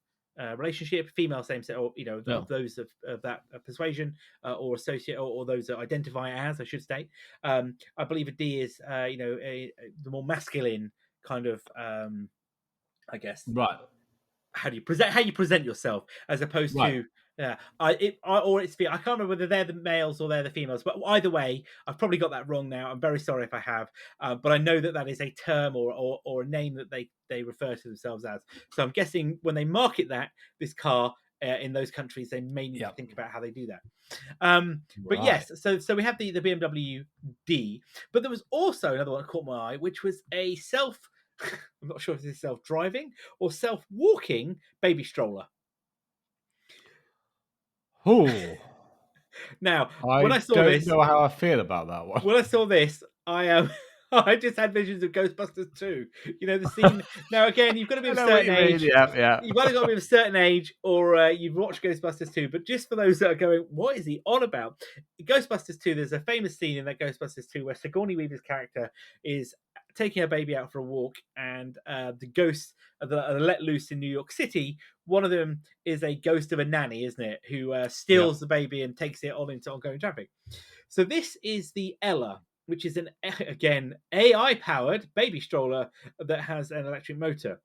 relationship, female same sex, or of those of that persuasion or associate or those that identify as, I should state. I believe a D is the more masculine kind of I guess how you present yourself as opposed to I can't remember whether they're the males or they're the females, but either way, I've probably got that wrong now. I'm very sorry if I have, but I know that is a term or a name that they refer to themselves as. So I'm guessing when they market this car in those countries, they may need to think about how they do that. But yes, so we have the BMW D, but there was also another one that caught my eye, which was a I'm not sure if this is self-driving or self-walking baby stroller. Oh, now when I saw this, I don't know how I feel about that one. When I saw this, I just had visions of Ghostbusters 2. The scene. Now again, you've got to be of a certain age. Yeah. You've either got to be of a certain age or you've watched Ghostbusters 2. But just for those that are going, what is he on about? Ghostbusters 2, there's a famous scene in that Ghostbusters 2 where Sigourney Weaver's character is taking her baby out for a walk, and the ghosts are let loose in New York City. One of them is a ghost of a nanny, isn't it, who steals the baby and takes it on into ongoing traffic. So this is the Ella, which is again AI-powered baby stroller that has an electric motor.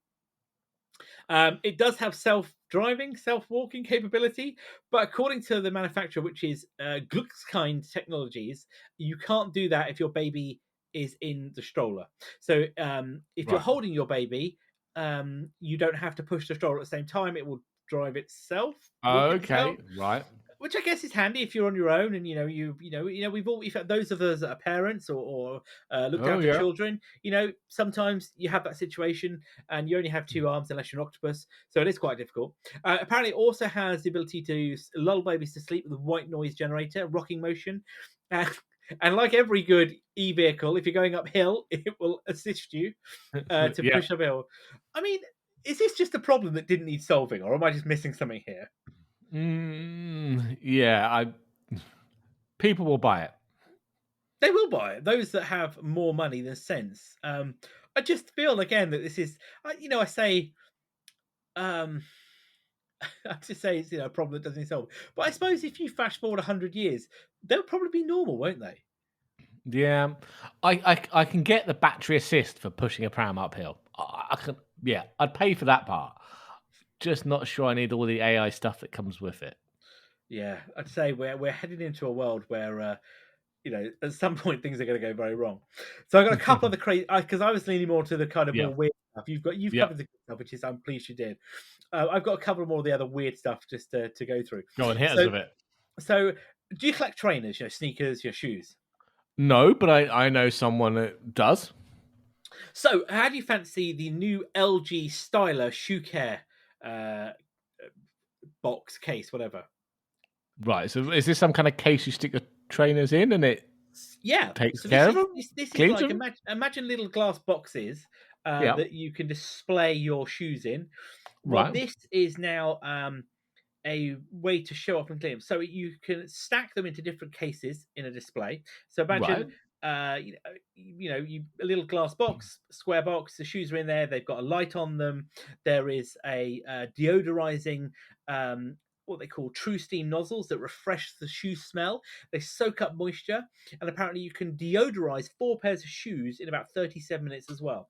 It does have self-driving, self-walking capability, but according to the manufacturer, which is Gluckskind Technologies, you can't do that if your baby is in the stroller. So if you're holding your baby, you don't have to push the stroller at the same time. It will drive itself. Okay, right. Which I guess is handy if you're on your own, and we've had those of us that are parents or looked after children. Sometimes you have that situation, and you only have two arms unless you're an octopus, so it is quite difficult. Apparently, it also has the ability to lull babies to sleep with a white noise generator, rocking motion, and like every good e-vehicle, if you're going uphill, it will assist you to push uphill. I mean, is this just a problem that didn't need solving, or am I just missing something here? People will buy it. They will buy it. Those that have more money than sense. I just feel again that this is, I say, um, I just say it's a problem that doesn't solve. But I suppose if you flash forward 100 years, they'll probably be normal, won't they? Yeah, I can get the battery assist for pushing a pram uphill. I can, yeah, I'd pay for that part. Just not sure I need all the AI stuff that comes with it. Yeah, I'd say we're heading into a world where at some point things are going to go very wrong. So I've got a couple of the crazy because I was leaning more to the kind of Yeah, more weird stuff. You've yeah. covered the good stuff, which is I'm pleased you did. I've got a couple more of the other weird stuff just to go through. Go on, hit us So with it. so do you collect trainers? Sneakers, your shoes. No, but I know someone that does. So how do you fancy the new LG Styler shoe care uh, box case, whatever? Right. So is this some kind of case you stick the trainers in and it Yeah. takes So care of them, this is cleans like them? imagine little glass boxes Yeah. that you can display your shoes in. Well, Right. this is now a way to show off and clean them. So you can stack them into different cases in a display. So imagine, Right. a little glass box, square box. The shoes are in there. They've got a light on them. There is a deodorizing. What they call true steam nozzles that refresh the shoe smell. They soak up moisture, and apparently you can deodorize 4 pairs of shoes in about 37 minutes as well.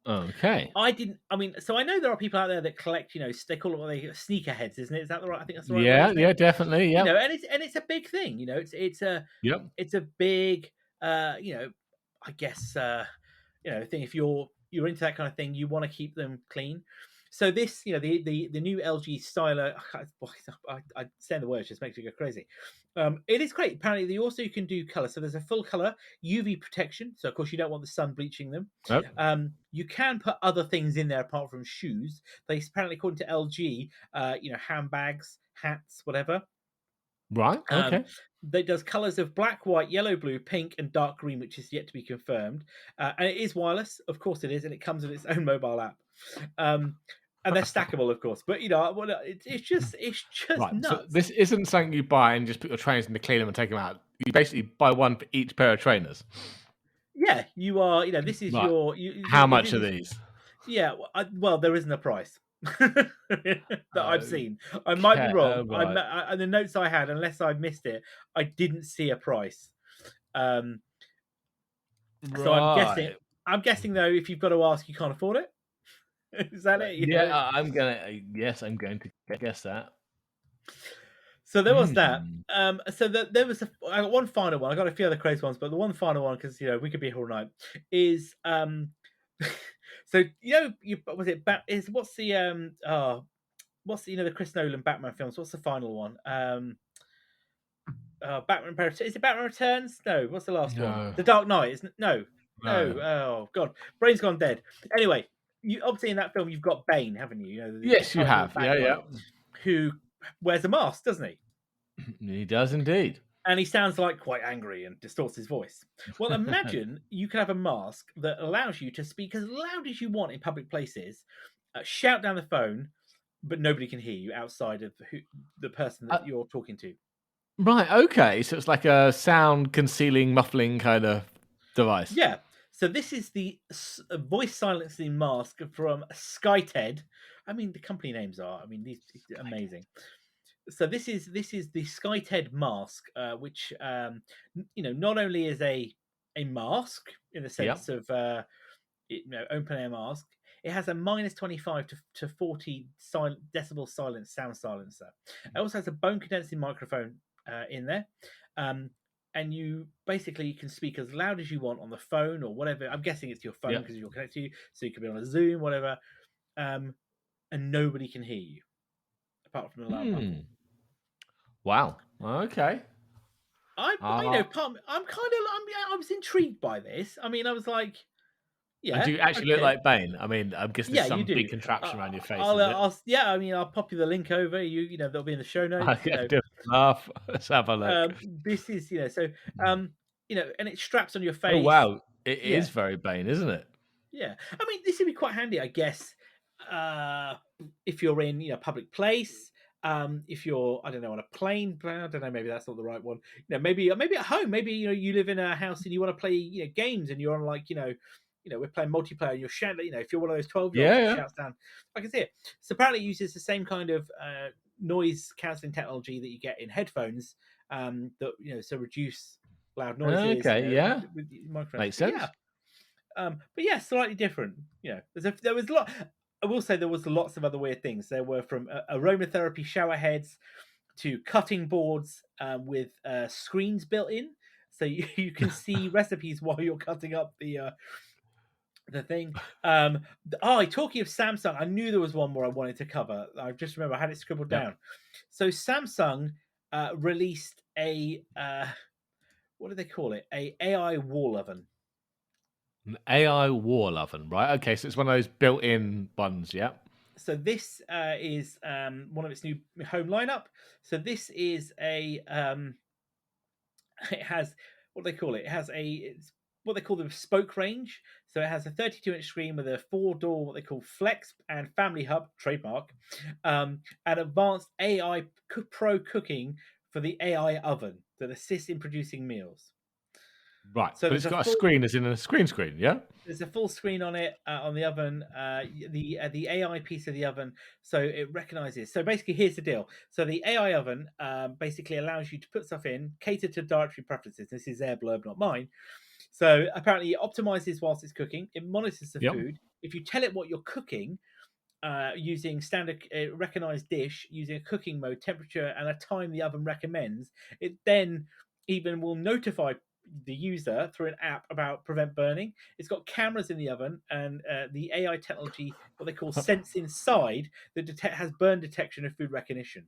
Okay. I didn't. I mean, so I know there are people out there that collect. They call it what they sneakerheads, isn't it? Is that the right? I think that's the right way to Yeah. say Yeah. it. Definitely. Yep. And it's a big thing. Yep. It's a big. I guess thing. If you're into that kind of thing, you want to keep them clean. So this, the new LG Styler, I saying the words just makes you go crazy. It is great. Apparently, you can do color. So there's a full color UV protection. So of course you don't want the sun bleaching them. Yep. You can put other things in there apart from shoes. They apparently, according to LG, handbags, hats, whatever. Right. Um, Okay. that does colors of black, white, yellow, blue, pink, and dark green, which is yet to be confirmed. And it is wireless, of course it is, and it comes with its own mobile app. And they're stackable, of course. But it's just Right. So nuts. this isn't something you buy and just put your trainers in to clean them and take them out. You basically buy one for each pair of trainers. Yeah, you are. This is Right. your. How This much are is these? yeah. Well, there isn't a price that I've seen. I might be Okay. wrong. Right. And the notes I had, unless I missed it, I didn't see a price. Um, so I'm guessing. Right. I'm guessing though, if you've got to ask, you can't afford it. Is that it? Yeah. I'm gonna. Yes, I'm going to guess that. So there was that. Hmm. There was I got one final one. I got a few other crazy ones, but the one final one, because we could be here all night, is so was it what's the the Chris Nolan Batman films? What's the final one? Batman is it Batman Returns? No, what's the last one? No. The Dark Knight, isn't it? No. No. Oh god, brain's gone dead. Anyway, you obviously in that film you've got Bane, haven't you? The Yes, you current have. Yeah. Bat guy Yeah. who wears a mask, doesn't he? He does indeed. And he sounds like quite angry and distorts his voice. Well, imagine you could have a mask that allows you to speak as loud as you want in public places, shout down the phone, but nobody can hear you outside of the person that you're talking to. Right. Okay. So it's like a sound concealing, muffling kind of device. Yeah. So this is the voice silencing mask from SkyTed. I mean, the company names are. I mean, these amazing. So this is the SkyTed mask, which not only is a mask in the sense of open air mask. It has a minus 25 to 40 decibel silence sound silencer. It also has a bone condensing microphone in there. And you basically can speak as loud as you want on the phone or whatever. I'm guessing it's your phone because you're connected to you, so you can be on a Zoom, whatever, and nobody can hear you apart from the alarm muffle. Wow. Okay. I was intrigued by this. I mean, I was like, And yeah, do you actually look like Bane? I mean, I'm guessing there's yeah, you some do. big contraption around your face, I'll, is it? I mean, I'll pop you the link over. They'll be in the show notes. I get a laugh. Let's have a look. This is, so, and it's strapped on your face. Oh wow, it is very Bane, isn't it? Yeah, I mean, this would be quite handy, I guess, if you're in public place. if you're, I don't know, on a plane, I don't know, maybe that's not the right one. Maybe at home, maybe you live in a house and you want to play games, and you're on like we're playing multiplayer and you're shouting. If you're one of those 12-year-olds that shouts down, I can see it. So apparently it uses the same kind of noise cancelling technology that you get in headphones, so reduce loud noises. Okay, yeah, with microphones. makes sense. But yeah, slightly different. There was a lot. I will say there was lots of other weird things. There were from aromatherapy shower heads to cutting boards with screens built in, so you can see recipes while you're cutting up the thing. Talking of Samsung, I knew there was one more I wanted to cover. I just remember I had it scribbled down. So Samsung released a what do they call it? A AI wall oven. An AI wall oven, right? Okay, so it's one of those built-in ones, yeah. So this is one of its new home lineup. So this is a it has what they call it. It has it's what they call the spoke range. So it has a 32-inch screen with a 4-door what they call Flex and Family Hub trademark, and advanced AI Pro cooking for the AI oven that assists in producing meals. Right, so but it's got a screen as in a screen, yeah? There's a full screen on it, on the oven, the AI piece of the oven, so it recognizes. So basically, here's the deal. So the AI oven basically allows you to put stuff in, cater to dietary preferences. This is their blurb, not mine. So apparently, it optimizes whilst it's cooking. It monitors the food. If you tell it what you're cooking, using standard recognized dish, using a cooking mode, temperature, and a time the oven recommends, it then even will notify the user through an app about prevent burning. It's got cameras in the oven and the AI technology, what they call Sense Inside, that has burn detection and food recognition.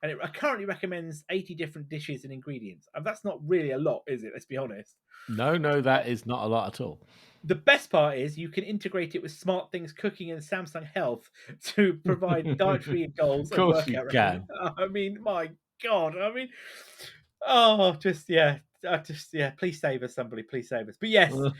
And it currently recommends 80 different dishes and ingredients. And that's not really a lot, is it? Let's be honest. No, that is not a lot at all. The best part is you can integrate it with SmartThings Cooking and Samsung Health to provide dietary goals and workout recommendations. I mean, my God. I mean, please save us, somebody. Please save us. But yes, the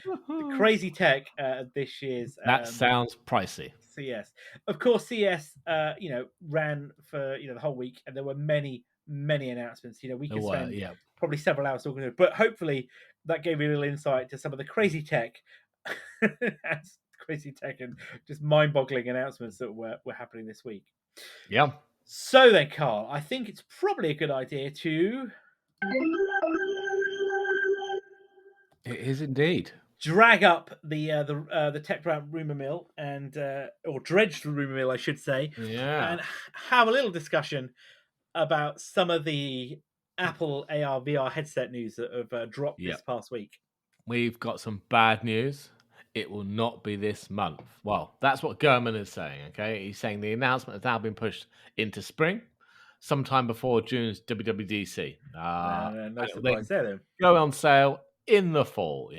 crazy tech this year's that sounds pricey. CES. Of course, CES ran for the whole week, and there were many announcements. We could spend probably several hours talking about it, but hopefully that gave you a little insight to some of the crazy tech and just mind-boggling announcements that were happening this week. Yeah. So then, Carl, I think it's probably a good idea to... It is indeed. Drag up the tech rumor mill and or dredge the rumor mill, I should say, and have a little discussion about some of the Apple AR VR headset news that have dropped this past week. We've got some bad news. It will not be this month. Well, that's what Gurman is saying, okay? He's saying the announcement has now been pushed into spring, sometime before June's WWDC. No surprise there, then. Go on sale in the fall,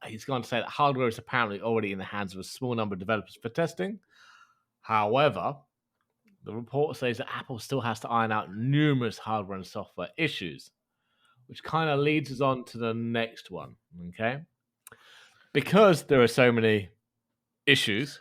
he's going to say that hardware is apparently already in the hands of a small number of developers for testing. However, the report says that Apple still has to iron out numerous hardware and software issues, which kind of leads us on to the next one, okay? Because there are so many issues,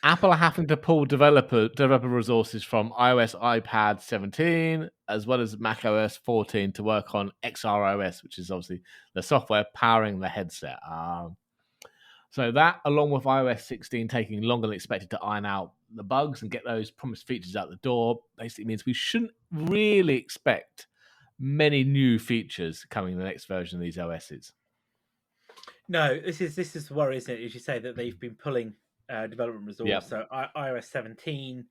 Apple are having to pull developer resources from iOS iPad 17 as well as macOS 14 to work on xrOS, which is obviously the software powering the headset. So that, along with iOS 16 taking longer than expected to iron out the bugs and get those promised features out the door, basically means we shouldn't really expect many new features coming in the next version of these OSs. No, this is the worry, isn't it? As you say, that they've been pulling development resource. So iOS 17,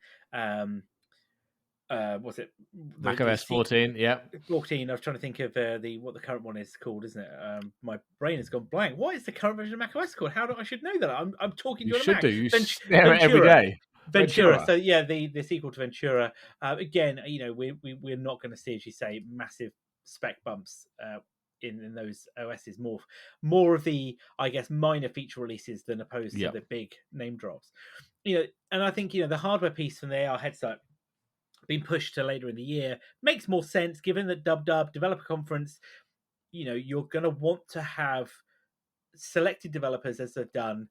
what's it? macOS 14, 14. I was trying to think of what the current one is called, isn't it? My brain has gone blank. What is the current version of macOS called? I should know that. I'm talking to you on a Mac. You stare at every day. Ventura. So the sequel to Ventura. Again, we're not going to see, as you say, massive spec bumps in those OSs. More of the, I guess, minor feature releases than opposed to the big name drops. And I think the hardware piece from the AR headset being pushed to later in the year makes more sense, given that Dub developer conference. You're going to want to have selected developers, as they've done,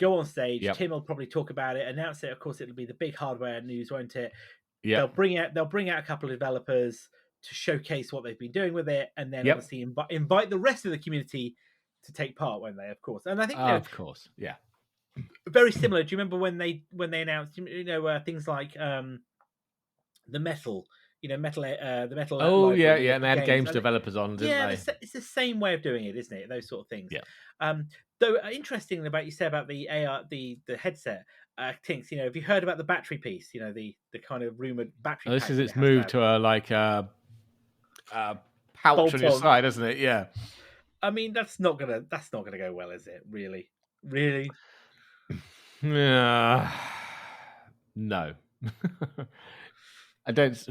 go on stage. Yep. Tim will probably talk about it, announce it. Of course, it'll be the big hardware news, won't it? Yep. They'll bring out a couple of developers to showcase what they've been doing with it, and then Yep. obviously invite the rest of the community to take part, won't they? Of course. And I think of course, yeah. Very similar. Do you remember when they announced things like the metal, the metal? Oh yeah, library yeah. of And they had games I think- developers on, didn't they? it's the same way of doing it, isn't it? Those sort of things. Yeah. Though interesting about you say about the AR, the headset. Tinks, have you heard about the battery piece? The kind of rumored battery. This is its move to a pouch on your side, isn't it? Yeah. I mean, that's not gonna go well, is it? Really? No. I don't.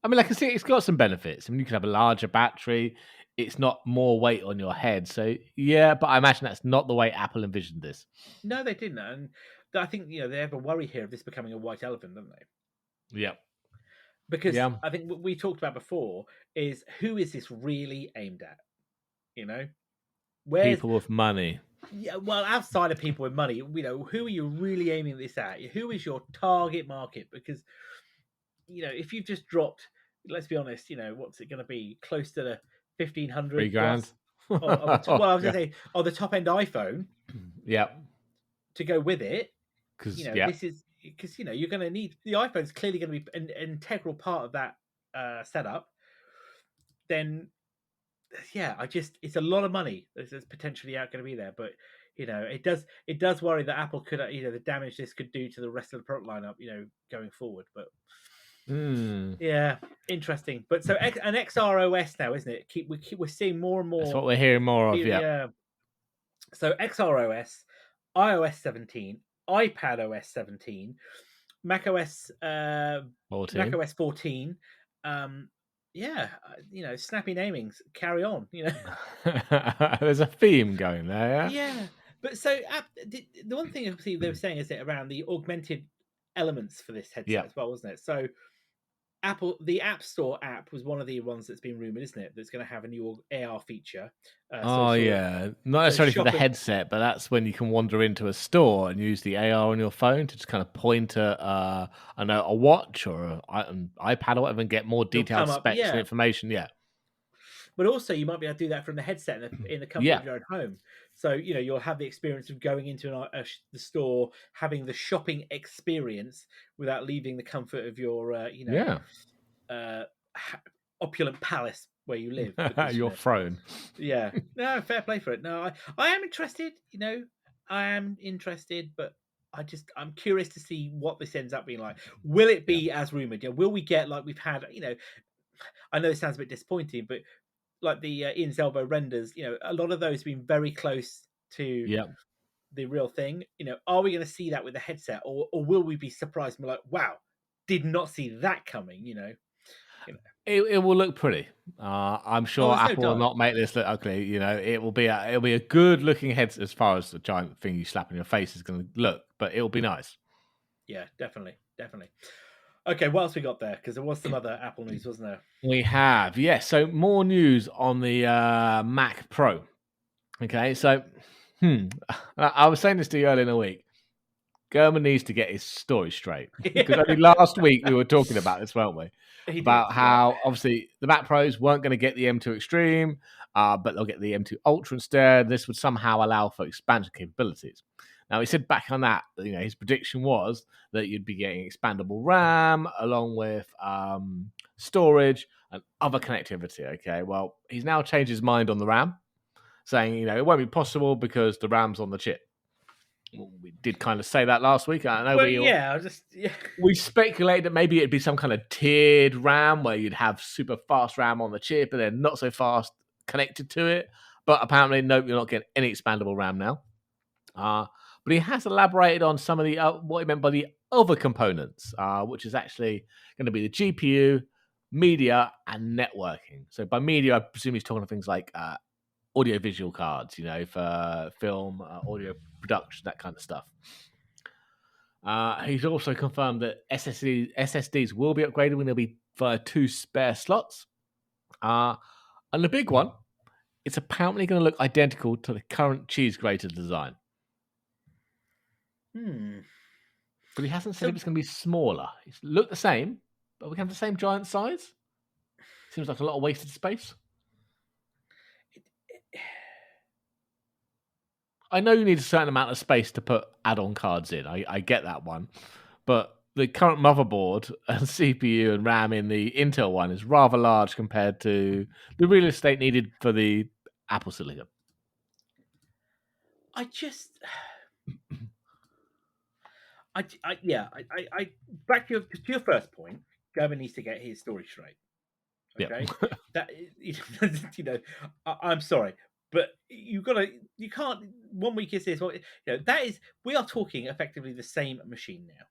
I mean, I can see it's got some benefits. I mean, you can have a larger battery. It's not more weight on your head. So, yeah, but I imagine that's not the way Apple envisioned this. No, they didn't. And I think, they have a worry here of this becoming a white elephant, don't they? Yeah. Because I think what we talked about before is who is this really aimed at? People with money. Yeah, well, outside of people with money, who are you really aiming this at? Who is your target market? Because, if you've just dropped, let's be honest, what's it going to be? Close to the 1,500 $3,000. I was going to say, the top end iPhone. Yeah. To go with it, because this is because you're going to need the iPhone's clearly going to be an integral part of that setup. Then, it's a lot of money that's potentially out going to be there. But it does worry that Apple could the damage this could do to the rest of the product lineup, going forward. But yeah, interesting. But so an xrOS now, isn't it? We're seeing more and more. That's what we're hearing more of. Yeah. So xrOS, iOS 17, iPad OS 17, macOS 14. Snappy namings. Carry on. There's a theme going there. Yeah. But so the one thing obviously they were saying is that around the augmented elements for this headset as well, wasn't it? So Apple, the App Store app was one of the ones that's been rumored, isn't it? That's going to have a new AR feature. Not necessarily for the headset, but that's when you can wander into a store and use the AR on your phone to just kind of point at a watch or an iPad or whatever and get more detailed specs and information. Yeah. But also, you might be able to do that from the headset in the comfort of your own home. So you'll have the experience of going into the store, having the shopping experience without leaving the comfort of your opulent palace where you live. Because, your throne. Yeah. No, fair play for it. No, I am interested. I am interested, but I'm curious to see what this ends up being like. Will it be as rumored? Will we get like we've had? I know it sounds a bit disappointing, but like the Ian's elbow renders, a lot of those have been very close to the real thing. Are we going to see that with the headset, or will we be surprised and be like, wow, did not see that coming? It will look pretty. I'm sure Apple will not make this look ugly. It will be a good looking headset as far as the giant thing you slap in your face is going to look, but it will be nice. Yeah, definitely. Okay, what else we got there? Because there was some other Apple news, wasn't there? We have, yes. So more news on the Mac Pro. Okay, so I was saying this to you earlier in the week. Gurman needs to get his story straight. Because only last week we were talking about this, weren't we? About how obviously the Mac Pros weren't going to get the M2 Extreme, but they'll get the M2 Ultra instead. This would somehow allow for expansion capabilities. Now, he said back on that, his prediction was that you'd be getting expandable RAM along with storage and other connectivity. Okay, well, he's now changed his mind on the RAM, saying, it won't be possible because the RAM's on the chip. Well, we did kind of say that last week. I know we speculated that maybe it'd be some kind of tiered RAM where you'd have super fast RAM on the chip and then not so fast connected to it. But apparently, nope, you're not getting any expandable RAM now. But he has elaborated on some of the what he meant by the other components, which is actually going to be the GPU, media, and networking. So by media, I presume he's talking of things like audio-visual cards, for film, audio production, that kind of stuff. He's also confirmed that SSDs will be upgraded when there'll be 2 spare slots. And the big one, it's apparently going to look identical to the current cheese grater design. Hmm. But he hasn't said So if it's going to be smaller. It's look the same, but we can have the same giant size. Seems like a lot of wasted space. I know you need a certain amount of space to put add-on cards in. I get that one. But the current motherboard and CPU and RAM in the Intel one is rather large compared to the real estate needed for the Apple Silicon. I just, yeah, back to your first point. Gurman needs to get his story straight. Yeah. Okay, that you know, I'm sorry, but you can't. 1 week is this, that is. We are talking effectively the same machine now,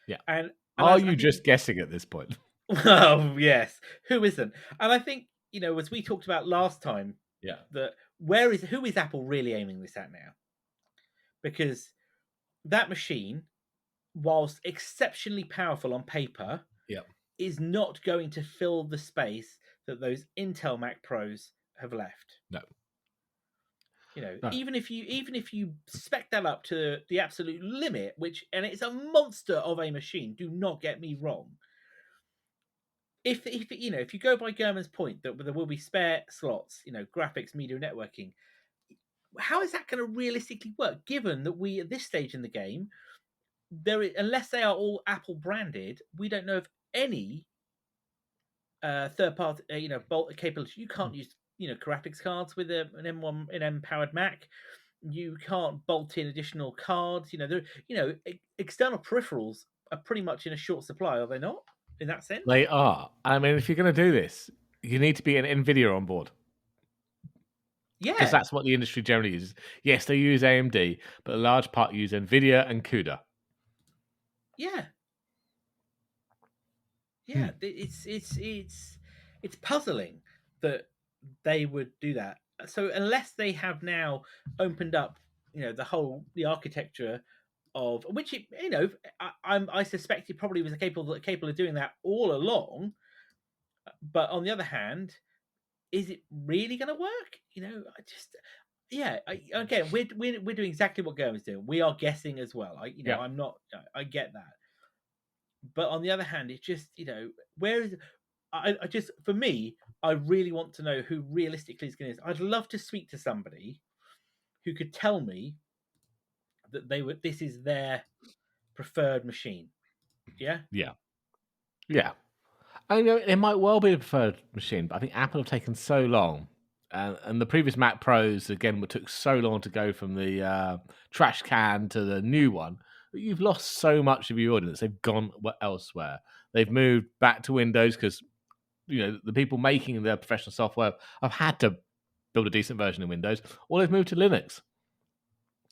Yeah. and Are I you think, just guessing at this point? well, yes, who isn't? And I think as we talked about last time, Yeah. that who is Apple really aiming this at now? Because that machine, whilst exceptionally powerful on paper, Yeah. is not going to fill the space that those Intel Mac Pros have left. No. No. Even if you spec that up to the absolute limit, and it's a monster of a machine, do not get me wrong. If you go by Gurman's point that there will be spare slots, graphics, media, networking, how is that going to realistically work? Given that we at this stage in the game, unless they are all Apple branded, we don't know of any third party, bolt capability. You can't use, graphics cards with an M powered Mac. You can't bolt in additional cards. External peripherals are pretty much in a short supply, are they not? In that sense, They are. I mean, if you're going to do this, you need to be an NVIDIA on board. Because yeah, that's what the industry generally uses. Yes, they use AMD, but a large part use NVIDIA and CUDA. yeah, Hmm. yeah. It's puzzling that they would do that. So unless they have now opened up, the architecture of which I suspect it probably was capable of doing that all along. But on the other hand, is it really going to work? I just yeah. Again, we're doing exactly what Gurman's doing. We are guessing as well. Yeah. I'm not. I get that. But on the other hand, it's just where is I just for me, I really want to know who realistically is going to. I'd love to speak to somebody who could tell me that this is their preferred machine. Yeah. Yeah. Yeah. I know it might well be the preferred machine, but I think Apple have taken so long. And the previous Mac Pros, again, took so long to go from the trash can to the new one that you've lost so much of your audience. They've gone elsewhere. They've moved back to Windows because the people making their professional software have had to build a decent version of Windows, or they've moved to Linux.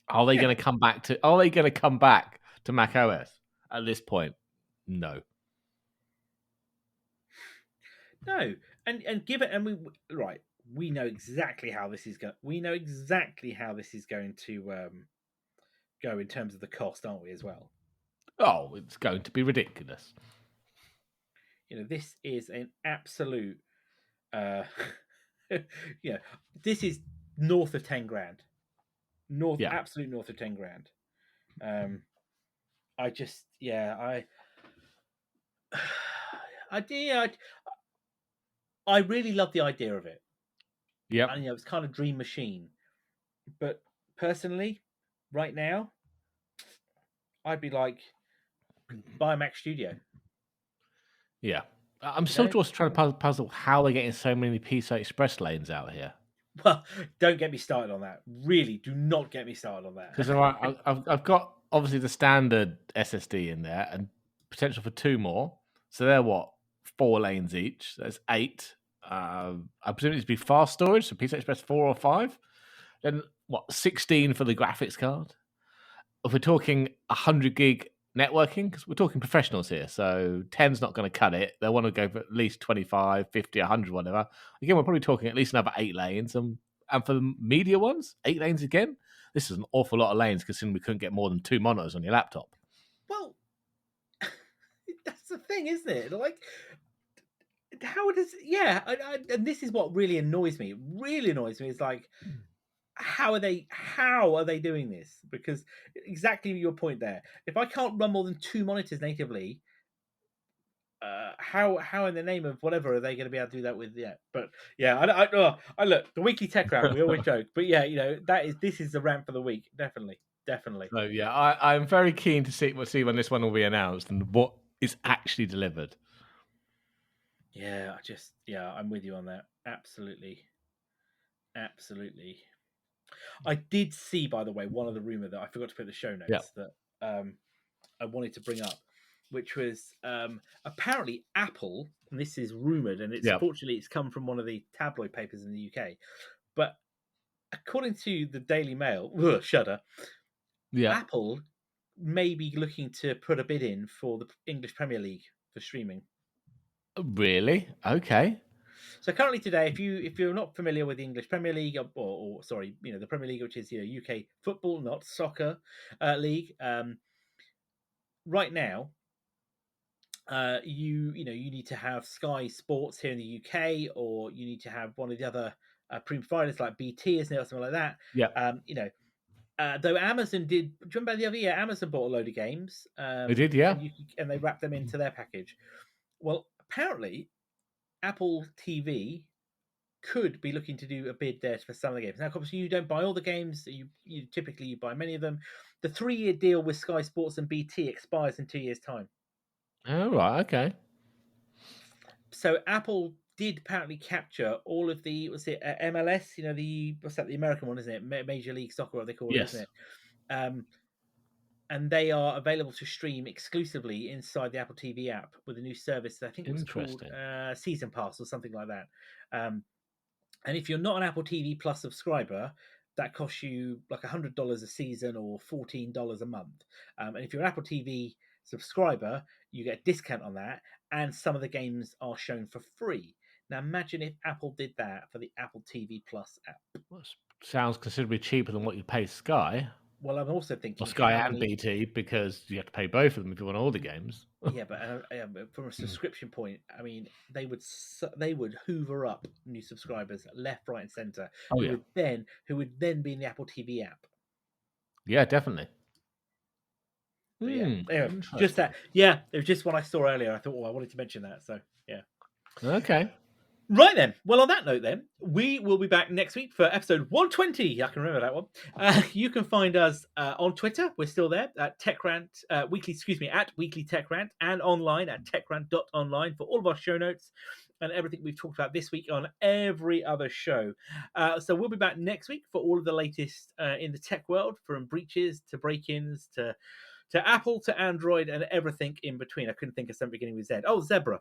Are they Yeah. going to come back to? Are they going to come back to Mac OS at this point? No. No, and give it, and we know exactly how this is going. We know exactly how this is going to go in terms of the cost, aren't we? As well, Oh, it's going to be ridiculous. This is an absolute. Uh, this is north of 10 grand. Yeah. Absolute north of 10 grand. I just, I really love the idea of it. Yep. And it's kind of dream machine. But personally, right now, I'd be like, buy a Mac Studio. Yeah. I'm still just trying to puzzle how they're getting so many PCI Express lanes out here. Well, don't get me started on that. Really, do not get me started on that. Because I've got obviously the standard SSD in there and potential for 2 more. So they're 4 lanes each. That's 8. I presume it to be fast storage, so PCI Express 4 or 5. Then 16 for the graphics card. If we're talking 100 gig networking, because we're talking professionals here, so 10's not going to cut it. They want to go for at least 25, 50, 100, whatever. Again, we're probably talking at least another 8 lanes. And for the media ones, 8 lanes again. This is an awful lot of lanes, considering we couldn't get more than 2 monitors on your laptop. Well, that's the thing, isn't it? Like, how does and this is what really annoys me. It really annoys me. It's like, how are they doing this? Because exactly your point there. If I can't run more than 2 monitors natively, how in the name of whatever are they going to be able to do that with? Yeah, but yeah, I look, the weekly tech rant. We always joke, but yeah, this is the rant for the week. Definitely. So yeah, I'm very keen to see when this one will be announced and what is actually delivered. Yeah, I'm with you on that. Absolutely. I did see, by the way, one of the rumor that I forgot to put in the show notes that I wanted to bring up, which was apparently Apple, and this is rumored, and fortunately it's come from one of the tabloid papers in the UK, but according to the Daily Mail, shudder, Apple may be looking to put a bid in for the English Premier League for streaming. Really? Okay. So currently today, if you're not familiar with the English Premier League, or sorry, the Premier League, which is UK football, not soccer league, right now, you need to have Sky Sports here in the UK, or you need to have one of the other premium providers like BT, isn't it, or something like that. Yeah. Though Amazon did, do you remember the other year Amazon bought a load of games? They did, yeah, and they wrapped them into their package. Well, apparently, Apple TV could be looking to do a bid there for some of the games. Now, obviously, you don't buy all the games. You typically buy many of them. The 3-year deal with Sky Sports and BT expires in 2 years' time. Oh, right, okay. So Apple did apparently capture all of the MLS? The American one, isn't it? Major League Soccer, what they call it, isn't it? And they are available to stream exclusively inside the Apple TV app with a new service. I think it was called Season Pass or something like that. And if you're not an Apple TV Plus subscriber, that costs you like $100 a season or $14 a month. And if you're an Apple TV subscriber, you get a discount on that, and some of the games are shown for free. Now, imagine if Apple did that for the Apple TV Plus app. Well, sounds considerably cheaper than what you pay Sky. Well, I'm also thinking Sky and BT, because you have to pay both of them if you want all the games. Yeah, but from a subscription point, I mean, they would hoover up new subscribers left, right, and center. Who would then be in the Apple TV app. Yeah, definitely. Anyway, just that. Yeah, it was just what I saw earlier. I thought, I wanted to mention that. So yeah. Okay. Right then. Well, on that note, then we will be back next week for episode 120. I can remember that one. You can find us on Twitter. We're still there at TechRant Weekly. At Weekly Tech Rant, and online at techrant.online for all of our show notes and everything we've talked about this week on every other show. So we'll be back next week for all of the latest in the tech world, from breaches to break-ins to Apple, to Android, and everything in between. I couldn't think of something beginning with Z. Oh, Zebra.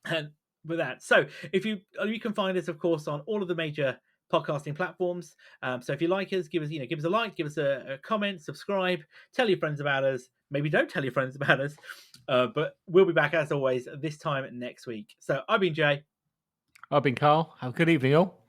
And with that, so if you can find us, of course, on all of the major podcasting platforms. So if you like us, give us a like, give us a comment, subscribe, tell your friends about us. Maybe don't tell your friends about us. But we'll be back as always this time next week. So I've been Jay. I've been Carl. Have a good evening, all.